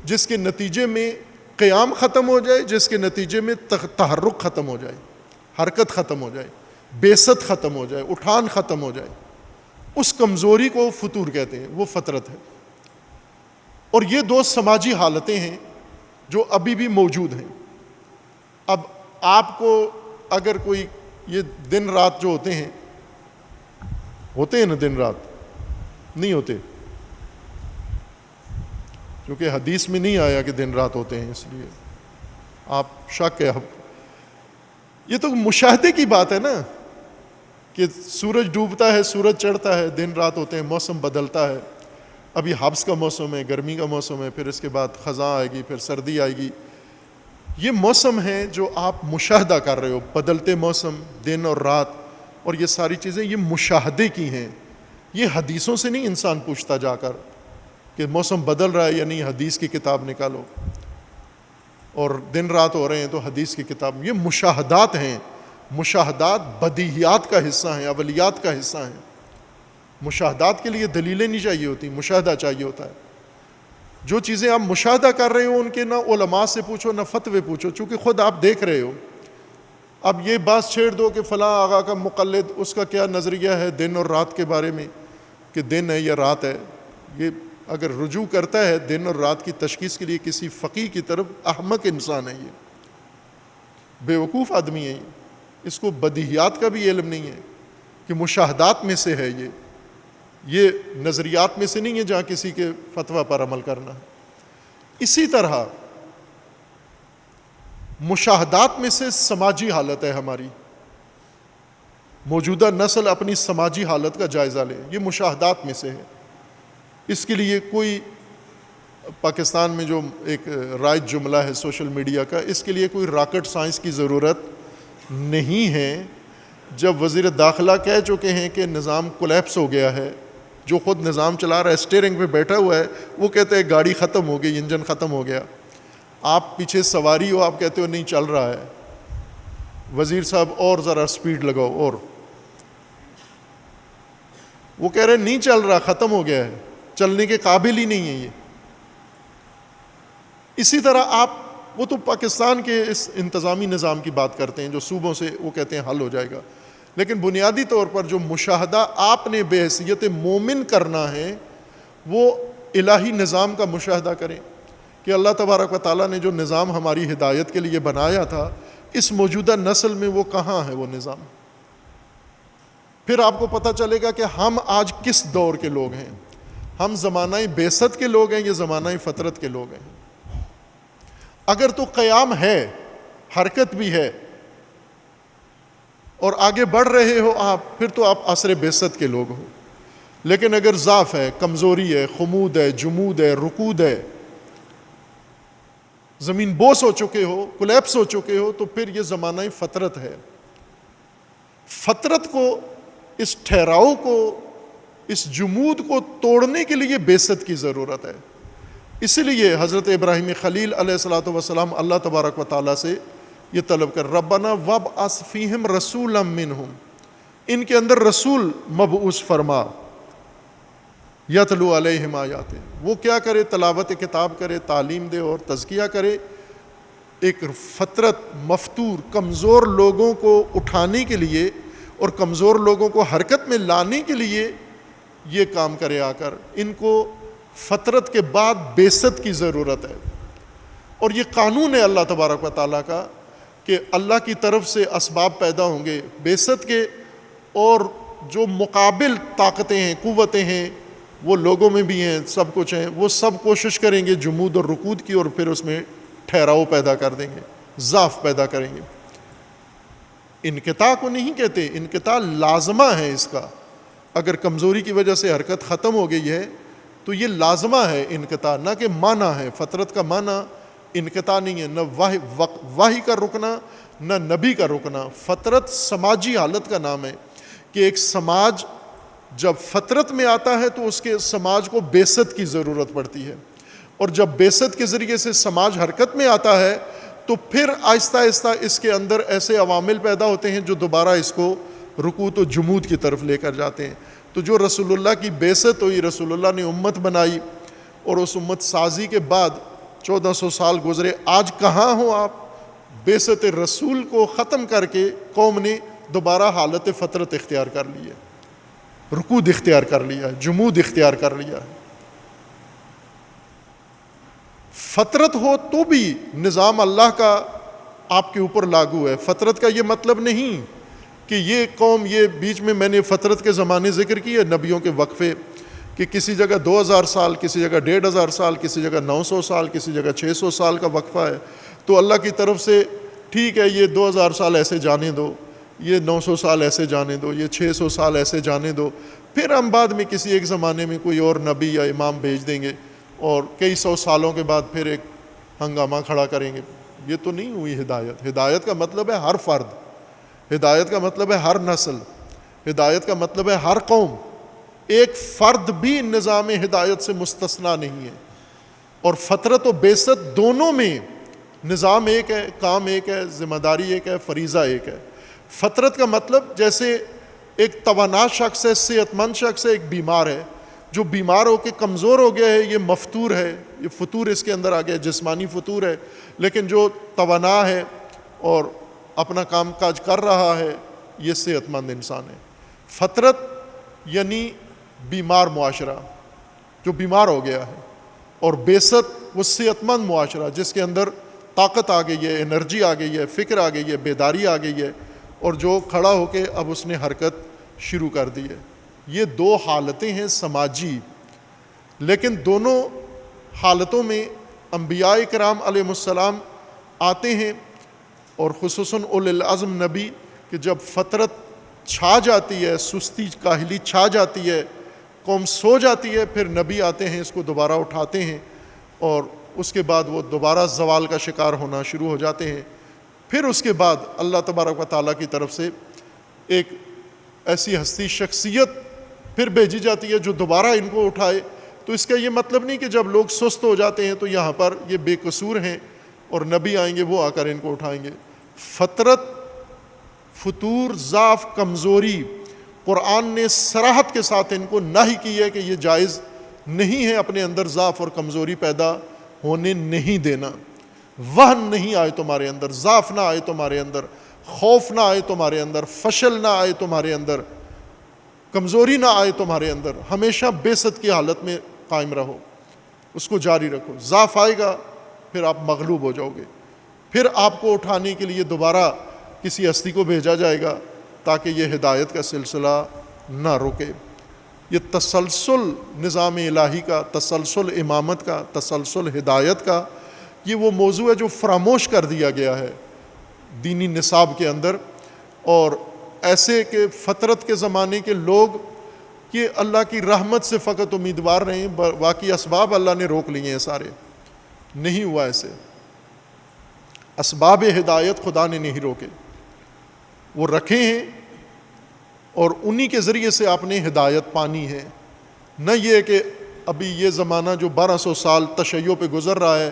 جس کے نتیجے میں قیام ختم ہو جائے، جس کے نتیجے میں تحرک ختم ہو جائے، حرکت ختم ہو جائے، بیست ختم ہو جائے، اٹھان ختم ہو جائے، اس کمزوری کو فطور کہتے ہیں، وہ فطرت ہے. اور یہ دو سماجی حالتیں ہیں جو ابھی بھی موجود ہیں. اب آپ کو اگر کوئی یہ دن رات جو ہوتے ہیں نا، دن رات نہیں ہوتے، کیونکہ حدیث میں نہیں آیا کہ دن رات ہوتے ہیں، اس لیے آپ شک ہے. یہ تو مشاہدے کی بات ہے نا، کہ سورج ڈوبتا ہے، سورج چڑھتا ہے، دن رات ہوتے ہیں، موسم بدلتا ہے. ابھی حبس کا موسم ہے، گرمی کا موسم ہے، پھر اس کے بعد خزاں آئے گی، پھر سردی آئے گی. یہ موسم ہے جو آپ مشاہدہ کر رہے ہو، بدلتے موسم، دن اور رات، اور یہ ساری چیزیں یہ مشاہدے کی ہیں. یہ حدیثوں سے نہیں انسان پوچھتا جا کر کہ موسم بدل رہا ہے یا نہیں، حدیث کی کتاب نکالو، اور دن رات ہو رہے ہیں تو حدیث کی کتاب. یہ مشاہدات ہیں. مشاہدات بدیہیات کا حصہ ہیں، اولیات کا حصہ ہیں. مشاہدات کے لیے دلیلیں نہیں چاہیے ہوتی، مشاہدہ چاہیے ہوتا ہے. جو چیزیں آپ مشاہدہ کر رہے ہو ان کے نہ علماء سے پوچھو نہ فتوے پوچھو، چونکہ خود آپ دیکھ رہے ہو. اب یہ بات چھیڑ دو کہ فلاں آقا کا مقلد، اس کا کیا نظریہ ہے دن اور رات کے بارے میں، کہ دن ہے یا رات ہے. یہ اگر رجوع کرتا ہے دن اور رات کی تشخیص کے لیے کسی فقیہ کی طرف، احمق انسان ہے، یہ بیوقوف آدمی ہے. اس کو بدیہیات کا بھی علم نہیں ہے کہ مشاہدات میں سے ہے، یہ نظریات میں سے نہیں ہے جہاں کسی کے فتویٰ پر عمل کرنا ہے. اسی طرح مشاہدات میں سے سماجی حالت ہے ہماری. موجودہ نسل اپنی سماجی حالت کا جائزہ لے، یہ مشاہدات میں سے ہے. اس کے لیے کوئی پاکستان میں جو ایک رائج جملہ ہے سوشل میڈیا کا، اس کے لیے کوئی راکٹ سائنس کی ضرورت نہیں ہے. جب وزیر داخلہ کہہ چکے ہیں کہ نظام کولیپس ہو گیا ہے، جو خود نظام چلا رہا ہے، اسٹیئرنگ پہ بیٹھا ہوا ہے، وہ کہتے ہیں گاڑی ختم ہو گئی، انجن ختم ہو گیا. آپ پیچھے سواری ہو، آپ کہتے ہو نہیں چل رہا ہے، وزیر صاحب اور ذرا سپیڈ لگاؤ، اور وہ کہہ رہے ہیں نہیں چل رہا، ختم ہو گیا ہے، چلنے کے قابل ہی نہیں ہے یہ. اسی طرح آپ، وہ تو پاکستان کے اس انتظامی نظام کی بات کرتے ہیں جو صوبوں سے وہ کہتے ہیں حل ہو جائے گا، لیکن بنیادی طور پر جو مشاہدہ آپ نے بحیثیت مومن کرنا ہے وہ الہی نظام کا مشاہدہ کریں کہ اللہ تبارک و تعالیٰ نے جو نظام ہماری ہدایت کے لیے بنایا تھا، اس موجودہ نسل میں وہ کہاں ہے وہ نظام. پھر آپ کو پتہ چلے گا کہ ہم آج کس دور کے لوگ ہیں. ہم زمانہ بعثت کے لوگ ہیں یا زمانہ فطرت کے لوگ ہیں. اگر تو قیام ہے، حرکت بھی ہے اور آگے بڑھ رہے ہو آپ، پھر تو آپ عصر بعثت کے لوگ ہو. لیکن اگر ضعف ہے، کمزوری ہے، خمود ہے، جمود ہے، رکود ہے، زمین بوس ہو چکے ہو، کولیپس ہو چکے ہو، تو پھر یہ زمانہ فطرت ہے. فطرت کو، اس ٹھہراؤ کو، اس جمود کو توڑنے کے لیے بعثت کی ضرورت ہے. اسی لیے حضرت ابراہیم خلیل علیہ الصلوۃ والسلام اللہ تبارک و تعالیٰ سے یہ طلب کر، ربنا وابعث فیہم رسولا منہم، ان کے اندر رسول مبعوث فرما، یتلو علیہم آیات، وہ کیا کرے، تلاوت کتاب کرے، تعلیم دے اور تزکیہ کرے. ایک فطرت مفتور کمزور لوگوں کو اٹھانے کے لیے اور کمزور لوگوں کو حرکت میں لانے کے لیے یہ کام کرے آ کر. ان کو فطرت کے بعد بعثت کی ضرورت ہے، اور یہ قانون ہے اللہ تبارک و تعالیٰ کا کہ اللہ کی طرف سے اسباب پیدا ہوں گے بعثت کے، اور جو مقابل طاقتیں ہیں، قوتیں ہیں، وہ لوگوں میں بھی ہیں، سب کچھ ہیں، وہ سب کوشش کریں گے جمود اور رکود کی، اور پھر اس میں ٹھہراؤ پیدا کر دیں گے، ضعف پیدا کریں گے. انقطاع کو نہیں کہتے، انقطاع لازمہ ہے اس کا. اگر کمزوری کی وجہ سے حرکت ختم ہو گئی ہے تو یہ لازمہ ہے انقطاع، نہ کہ معنی ہے. فطرت کا معنی انقطاع نہیں ہے، نہ وحی کا رکنا، نہ نبی کا رکنا. فطرت سماجی حالت کا نام ہے. کہ ایک سماج جب فطرت میں آتا ہے تو اس کے سماج کو بعثت کی ضرورت پڑتی ہے، اور جب بعثت کے ذریعے سے سماج حرکت میں آتا ہے تو پھر آہستہ آہستہ اس کے اندر ایسے عوامل پیدا ہوتے ہیں جو دوبارہ اس کو رکوت و جمود کی طرف لے کر جاتے ہیں۔ تو جو رسول اللہ کی بعثت ہوئی، رسول اللہ نے امت بنائی، اور اس امت سازی کے بعد 1400 سال گزرے، آج کہاں ہو آپ؟ بعثت رسول کو ختم کر کے قوم نے دوبارہ حالت فطرت اختیار کر لی ہے، رکود اختیار کر لیا ہے، جمود اختیار کر لیا ہے۔ فطرت ہو تو بھی نظام اللہ کا آپ کے اوپر لاگو ہے۔ فطرت کا یہ مطلب نہیں کہ یہ قوم، یہ بیچ میں نے فطرت کے زمانے ذکر کیے، نبیوں کے وقفے، کہ کسی جگہ 2000 سال، کسی جگہ 1500 سال، کسی جگہ 900 سال، کسی جگہ 600 سال کا وقفہ ہے، تو اللہ کی طرف سے ٹھیک ہے یہ 2000 سال ایسے جانے دو، یہ 900 سال ایسے جانے دو، یہ 600 سال ایسے جانے دو، پھر ہم بعد میں کسی ایک زمانے میں کوئی اور نبی یا امام بھیج دیں گے اور کئی سو سالوں کے بعد پھر ایک ہنگامہ کھڑا کریں گے۔ یہ تو نہیں ہوئی ہدایت۔ ہدایت کا مطلب ہے ہر فرد، ہدایت کا مطلب ہے ہر نسل، ہدایت کا مطلب ہے ہر قوم۔ ایک فرد بھی نظام ہدایت سے مستثنا نہیں ہے، اور فطرت و بعثت دونوں میں نظام ایک ہے، کام ایک ہے، ذمہ داری ایک ہے، فریضہ ایک ہے۔ فطرت کا مطلب جیسے ایک توانا شخص ہے، صحت مند شخص ہے، ایک بیمار ہے، جو بیمار ہو کے کمزور ہو گیا ہے یہ مفتور ہے، یہ فطور اس کے اندر آ گیا، جسمانی فطور ہے، لیکن جو توانا ہے اور اپنا کام کاج کر رہا ہے یہ صحت مند انسان ہے۔ فطرت یعنی بیمار معاشرہ جو بیمار ہو گیا ہے، اور بعثت وہ صحت مند معاشرہ جس کے اندر طاقت آ گئی ہے، انرجی آ گئی ہے، فکر آ گئی ہے، بیداری آ گئی ہے، اور جو کھڑا ہو کے اب اس نے حرکت شروع کر دی ہے۔ یہ دو حالتیں ہیں سماجی، لیکن دونوں حالتوں میں انبیاء کرام علیہ السلام آتے ہیں، اور خصوصاً اولی العزم نبی، کہ جب فطرت چھا جاتی ہے، سستی کاہلی چھا جاتی ہے، قوم سو جاتی ہے، پھر نبی آتے ہیں، اس کو دوبارہ اٹھاتے ہیں، اور اس کے بعد وہ دوبارہ زوال کا شکار ہونا شروع ہو جاتے ہیں۔ پھر اس کے بعد اللہ تبارک و تعالیٰ کی طرف سے ایک ایسی ہستی شخصیت پھر بھیجی جاتی ہے جو دوبارہ ان کو اٹھائے۔ تو اس کا یہ مطلب نہیں کہ جب لوگ سست ہو جاتے ہیں تو یہاں پر یہ بے قصور ہیں اور نبی آئیں گے وہ آ کر ان کو اٹھائیں گے۔ فطرت، فطور، ضعف، کمزوری، قرآن نے صراحت کے ساتھ ان کو نہی کی ہے کہ یہ جائز نہیں ہے اپنے اندر ضعف اور کمزوری پیدا ہونے نہیں دینا۔ وہن نہیں آئے تمہارے اندر، ضعف نہ آئے تمہارے اندر، خوف نہ آئے تمہارے اندر، فشل نہ آئے تمہارے اندر، کمزوری نہ آئے تمہارے اندر، ہمیشہ بعثت کی حالت میں قائم رہو، اس کو جاری رکھو۔ ضعف آئے گا پھر آپ مغلوب ہو جاؤ گے، پھر آپ کو اٹھانے کے لیے دوبارہ کسی ہستی کو بھیجا جائے گا تاکہ یہ ہدایت کا سلسلہ نہ رکے۔ یہ تسلسل نظام الہی کا، تسلسل امامت کا، تسلسل ہدایت کا، یہ وہ موضوع ہے جو فراموش کر دیا گیا ہے دینی نصاب کے اندر، اور ایسے کہ فطرت کے زمانے کے لوگ یہ اللہ کی رحمت سے فقط امیدوار رہے ہیں، باقی اسباب اللہ نے روک لیے ہیں سارے۔ نہیں ہوا ایسے، اسباب ہدایت خدا نے نہیں روکے، وہ رکھے ہیں، اور انہی کے ذریعے سے آپ نے ہدایت پانی ہے۔ نہ یہ کہ ابھی یہ زمانہ جو 1200 سال تشیع پہ گزر رہا ہے،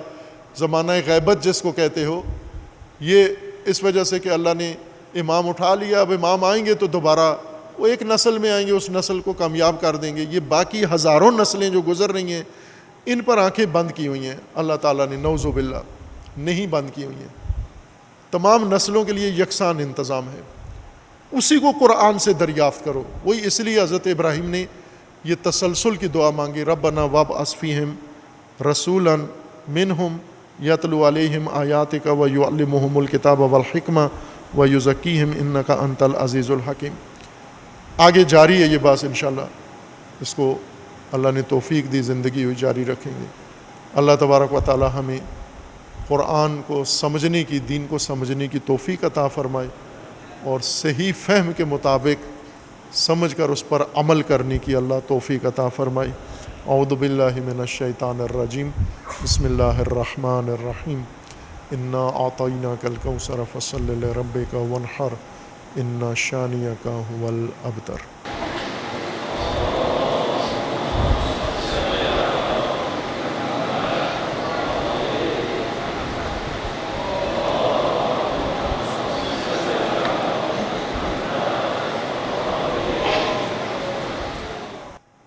زمانہ غیبت جس کو کہتے ہو، یہ اس وجہ سے کہ اللہ نے امام اٹھا لیا، اب امام آئیں گے تو دوبارہ وہ ایک نسل میں آئیں گے، اس نسل کو کامیاب کر دیں گے۔ یہ باقی ہزاروں نسلیں جو گزر رہی ہیں ان پر آنکھیں بند کی ہوئی ہیں اللہ تعالیٰ نے، نعوذ باللہ، نہیں بند کی ہوئی ہیں۔ تمام نسلوں کے لیے یکساں انتظام ہے، اسی کو قرآن سے دریافت کرو۔ وہی اس لیے حضرت ابراہیم نے یہ تسلسل کی دعا مانگی، ربنا وابعث فیہم رسولا منہم یتلو علیہم آیاتک ویعلمہم الکتاب والحکمہ ویزکیہم انک انت العزیز الحکیم۔ آگے جاری ہے یہ بات انشاءاللہ، اس کو اللہ نے توفیق دی، زندگی ہوئی جاری رکھیں گے۔ اللہ تبارک و تعالی ہمیں قرآن کو سمجھنے کی، دین کو سمجھنے کی توفیق عطا فرمائے، اور صحیح فہم کے مطابق سمجھ کر اس پر عمل کرنے کی اللہ توفیق عطا فرمائے۔ اعوذ باللہ من الشیطان الرجیم، بسم اللہ الرحمن الرحیم، انا اعطیناک الکوثر فصل لربک وانحر ان شانیک هو الابتر۔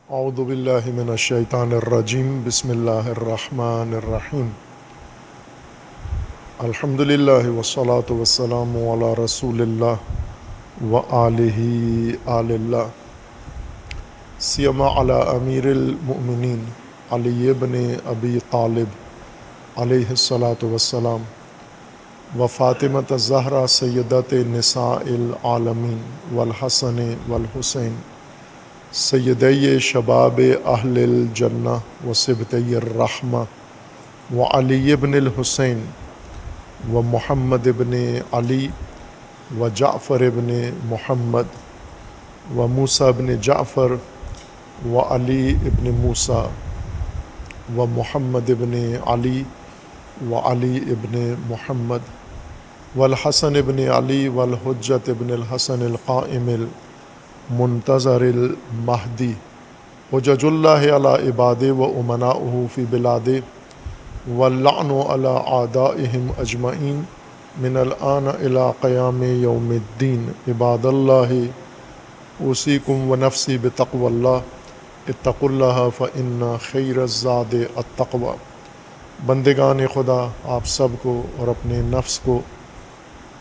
اعوذ باللہ من الشیطان الرجیم، بسم اللہ الرحمن الرحیم۔ الحمد للہ والصلاة والسلام علی رسول اللہ وآلہ آل اللہ، سیما علی امیر المؤمنین علی بن ابی طالب علیہ الصلاۃ والسلام، و فاطمۃ الزہرا سیدۃ نساء العالمین، والحسن والحسین سیدی شباب اہل الجنہ و صبطی الرحمہ، و علی بن الحسین و محمد بن علی و جعفر بن محمد و موسیٰ بن جعفر و علی بن موسیٰ و محمد بن علی و علی بن محمد والحسن بن علی والحجۃ بن الحسن القائم منتظر المہدی، حجج اللہ علی عباد و امناؤہ فی بلاد، واللعن علی اعدائہم اجمعین من الآن الی قیام یوم الدین۔ عباد اللہ اوصیکم و نفسی بتقوی اللہ، اتقوا اللہ فإن خیر الزاد التقوی۔ بندگان خدا، آپ سب کو اور اپنے نفس کو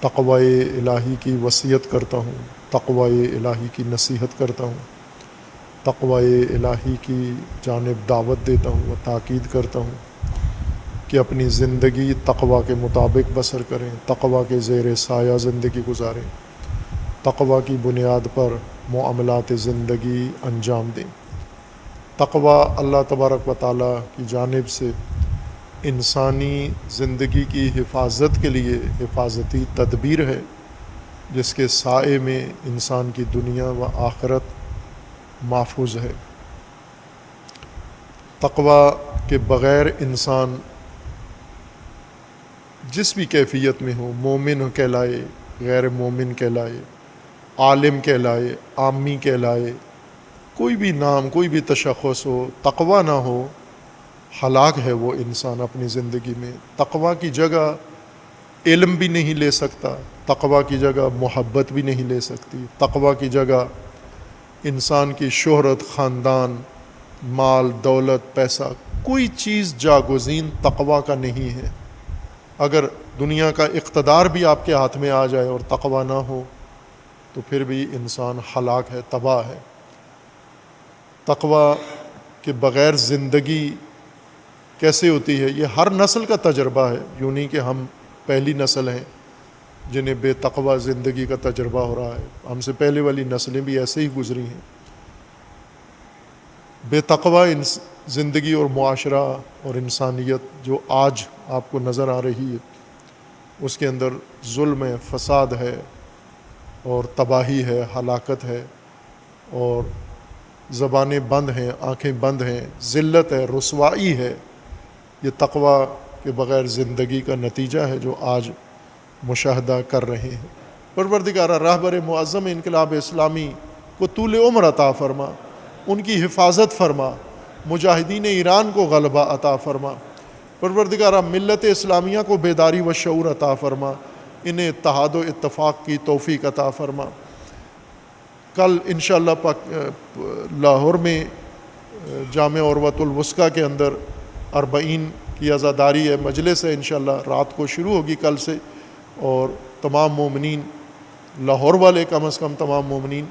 تقوی الہی کی وصیت کرتا ہوں، تقوی الہی کی نصیحت کرتا ہوں، تقوی الہی کی جانب دعوت دیتا ہوں و تاکید کرتا ہوں کہ اپنی زندگی تقوی کے مطابق بسر کریں، تقوی کے زیر سایہ زندگی گزاریں، تقوی کی بنیاد پر معاملات زندگی انجام دیں۔ تقوی اللہ تبارک و تعالیٰ کی جانب سے انسانی زندگی کی حفاظت کے لیے حفاظتی تدبیر ہے، جس کے سائے میں انسان کی دنیا و آخرت محفوظ ہے۔ تقوی کے بغیر انسان جس بھی کیفیت میں ہو، مومن کہلائے، غیر مومن کہلائے، عالم کہلائے، عامی کہلائے، کوئی بھی نام، کوئی بھی تشخص ہو، تقوی نہ ہو، ہلاک ہے وہ انسان اپنی زندگی میں۔ تقوی کی جگہ علم بھی نہیں لے سکتا، تقوی کی جگہ محبت بھی نہیں لے سکتی، تقوی کی جگہ انسان کی شہرت، خاندان، مال، دولت، پیسہ، کوئی چیز جاگزین تقوی کا نہیں ہے۔ اگر دنیا کا اقتدار بھی آپ کے ہاتھ میں آ جائے اور تقوی نہ ہو تو پھر بھی انسان ہلاک ہے، تباہ ہے۔ تقوی کے بغیر زندگی کیسے ہوتی ہے؟ یہ ہر نسل کا تجربہ ہے، یوں نہیں کہ ہم پہلی نسل ہیں جنہیں بے تقوی زندگی کا تجربہ ہو رہا ہے، ہم سے پہلے والی نسلیں بھی ایسے ہی گزری ہیں۔ بے تقوی زندگی اور معاشرہ اور انسانیت جو آج آپ کو نظر آ رہی ہے، اس کے اندر ظلم ہے، فساد ہے اور تباہی ہے، ہلاکت ہے، اور زبانیں بند ہیں، آنکھیں بند ہیں، ذلت ہے، رسوائی ہے۔ یہ تقوی کے بغیر زندگی کا نتیجہ ہے جو آج مشاہدہ کر رہے ہیں۔ پروردگارہ راہبر معظم انقلاب اسلامی کو طول عمر عطا فرما، ان کی حفاظت فرما، مجاہدین ایران کو غلبہ عطا فرما۔ پروردگارہ ملت اسلامیہ کو بیداری و شعور عطا فرما، انہیں اتحاد و اتفاق کی توفیق عطا فرما۔ کل انشاءاللہ لاہور میں جامع عروۃ الوثقیٰ کے اندر 40 کی عزاداری ہے، مجلس ہے، انشاءاللہ رات کو شروع ہوگی کل سے، اور تمام مومنین، لاہور والے کم از کم تمام مومنین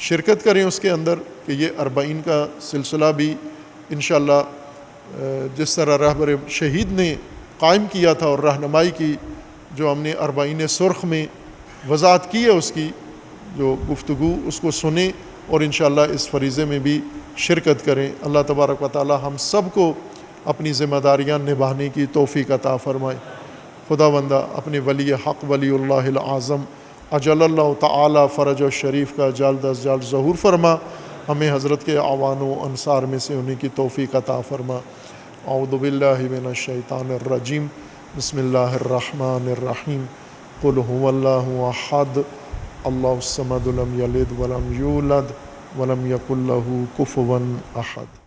شرکت کریں اس کے اندر، کہ یہ 40 کا سلسلہ بھی انشاءاللہ جس طرح رہبر شہید نے قائم کیا تھا اور رہنمائی کی، جو ہم نے 40 سرخ میں وضاحت کی ہے اس کی جو گفتگو، اس کو سنیں اور انشاءاللہ اس فریضے میں بھی شرکت کریں۔ اللہ تبارک و تعالی ہم سب کو اپنی ذمہ داریاں نبھانے کی توفیق عطا فرمائے۔ خدا بندہ اپنے ولی حق ولی اللہ العظم اجل اللہ تعالی فرج و شریف کا جلد از جلد ظہور فرما، ہمیں حضرت کے اعوان و انصار میں سے انہیں کی توفیق عطا فرما۔ اعوذ باللہ من الشیطان الرجیم، بسم اللہ الرحمن الرحیم۔ قل هو اللہ احد اللہ الصمد لم یلد ولم یولد ولم یکن لہ کفوا احد۔